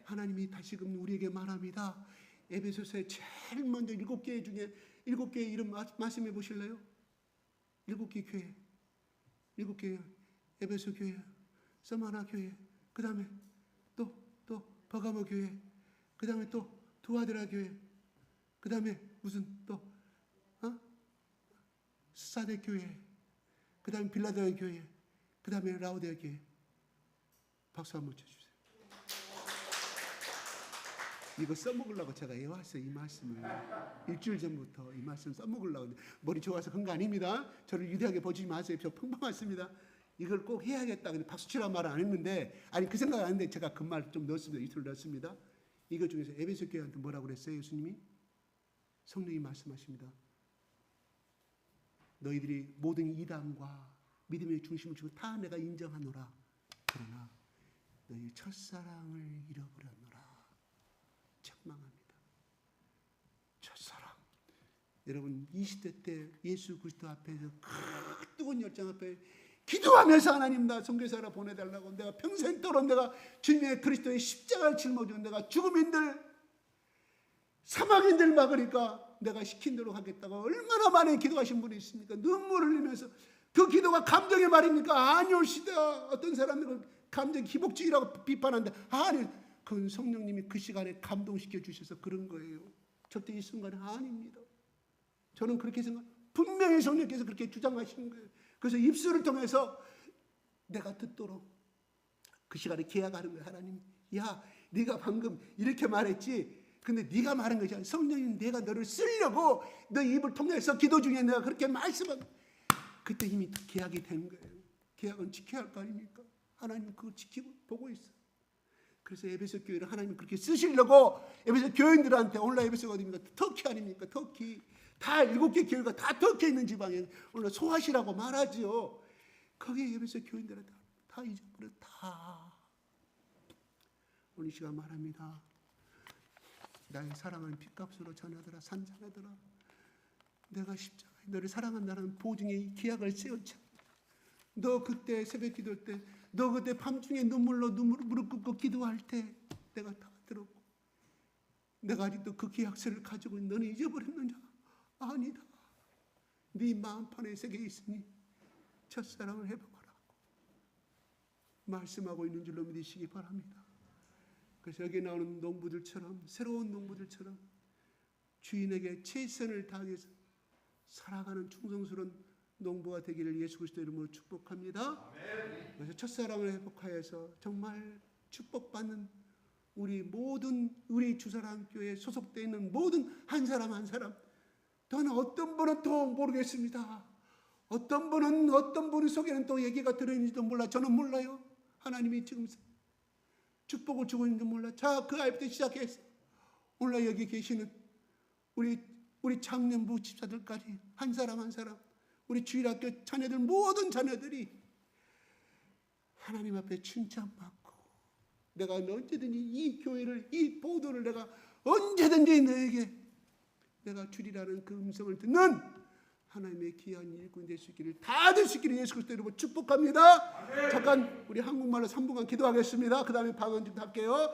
Speaker 2: 하나님이 다시금 우리에게 말합니다. 에베소서에 제일 먼저 7개 중에 7개의 이름 말씀해 보실래요? 7개 교회, 7개 에베소 교회, 서마나 교회, 그 다음에 또 버가모 교회, 그 다음에 또 두아드라 교회, 그 다음에 무슨 또 사대 교회, 그 다음에 빌라델피아 교회, 그 다음에 라오디아 교회. 박수 한번 쳐주세요. 이거 써먹으려고 제가 해왔어요. 이 말씀을 일주일 전부터 이 말씀 써먹으려고. 머리 좋아서 그런 거 아닙니다. 저를 유대하게 보지 마세요. 저 평범했습니다. 이걸 꼭 해야겠다. 근데 박수 치라는 말은 안 했는데, 아니 그 생각 안 했는데 제가 그 말 좀 넣었습니다. 이틀 넣었습니다. 이거 중에서 에베소 교회한테 뭐라고 그랬어요? 예수님이 성령이 말씀하십니다. 너희들이 모든 이단과 믿음의 중심을 주고 다 내가 인정하노라. 그러나 너희 첫사랑을 잃어버렸노라. 책망합니다. 첫사랑. 여러분 20대 때 예수 그리스도 앞에서 그 뜨거운 열정 앞에 기도하면서 하나님 나 선교사로 보내달라고, 내가 평생도록 내가 주님의 그리스도의 십자가를 짊어지고 내가 죽음인들 사망인들 막으니까 내가 시킨 대로 하겠다고 얼마나 많이 기도하신 분이 있습니까? 눈물을 흘리면서. 그 기도가 감정의 말입니까? 아니올시다. 어떤 사람들은 감정 기복주의라고 비판하는데 아니, 그건 성령님이 그 시간에 감동시켜 주셔서 그런 거예요. 절대 이 순간은 아닙니다. 저는 그렇게 분명히 성령께서 그렇게 주장하시는 거예요. 그래서 입술을 통해서 내가 듣도록 그 시간에 계약하는 거예요. 하나님, 야, 네가 방금 이렇게 말했지. 근데 네가 말한 것이 아니라 성령님 내가 너를 쓰려고 너 입을 통해서 기도 중에 내가 그렇게 말씀한. 그때 이미 계약이 된 거예요. 계약은 지켜야 할 거 아닙니까? 하나님 그거 지키고 보고 있어요. 그래서 에베소 교회를 하나님 그렇게 쓰시려고 에베소 교인들한테, 오늘날 에베소가 어디입니까? 터키 아닙니까? 터키. 다 7개 교회가 다 터키에 있는 지방에 오늘 소아시라고 말하죠. 거기에 에베소 교인들은 다 잊어버렸다. 오늘 이 시간 말합니다. 나의 사랑하는 핏값으로 전하더라, 산산하더라. 내가 십자가에 너를 사랑한다는 보증의 계약을 세웠지. 너 그때 새벽 기도할 때, 너 그때 밤중에 눈물로 무릎 꿇고 기도할 때 내가 다 들었고, 내가 아직도 그 계약서를 가지고 너는 잊어버렸느냐? 아니다. 네 마음판에 새겨 있으니 첫사랑을 회복하라고 말씀하고 있는 줄로 믿으시기 바랍니다. 그래서 여기 나오는 농부들처럼, 새로운 농부들처럼 주인에게 최선을 다해서 살아가는 충성스러운 농부가 되기를 예수 그리스도 이름으로 축복합니다. 그래서 첫사랑을 회복하여서 정말 축복받는 우리 모든 우리 주사랑교회에 소속되어 있는 모든 한 사람 한 사람, 또는 어떤 분은 또 모르겠습니다. 어떤 분 속에는 또 얘기가 들어있는지도 몰라. 저는 몰라요. 하나님이 지금 축복을 주고 있는지 몰라. 자, 그 아이부터 시작해서 오늘 여기 계시는 우리 장년부 집사들까지 한 사람 한 사람, 우리 주일학교 자녀들 모든 자녀들이 하나님 앞에 칭찬받고, 내가 언제든지 이 교회를, 이 보도를 내가 언제든지 너에게 내가 주리라는 그 음성을 듣는 하나님의 귀한 일꾼 될 수 있기를, 다 될 수 있기를 예수 그리스도 이름으로 축복합니다. 잠깐 우리 한국말로 3분간 기도하겠습니다. 그 다음에 방언 좀 할게요.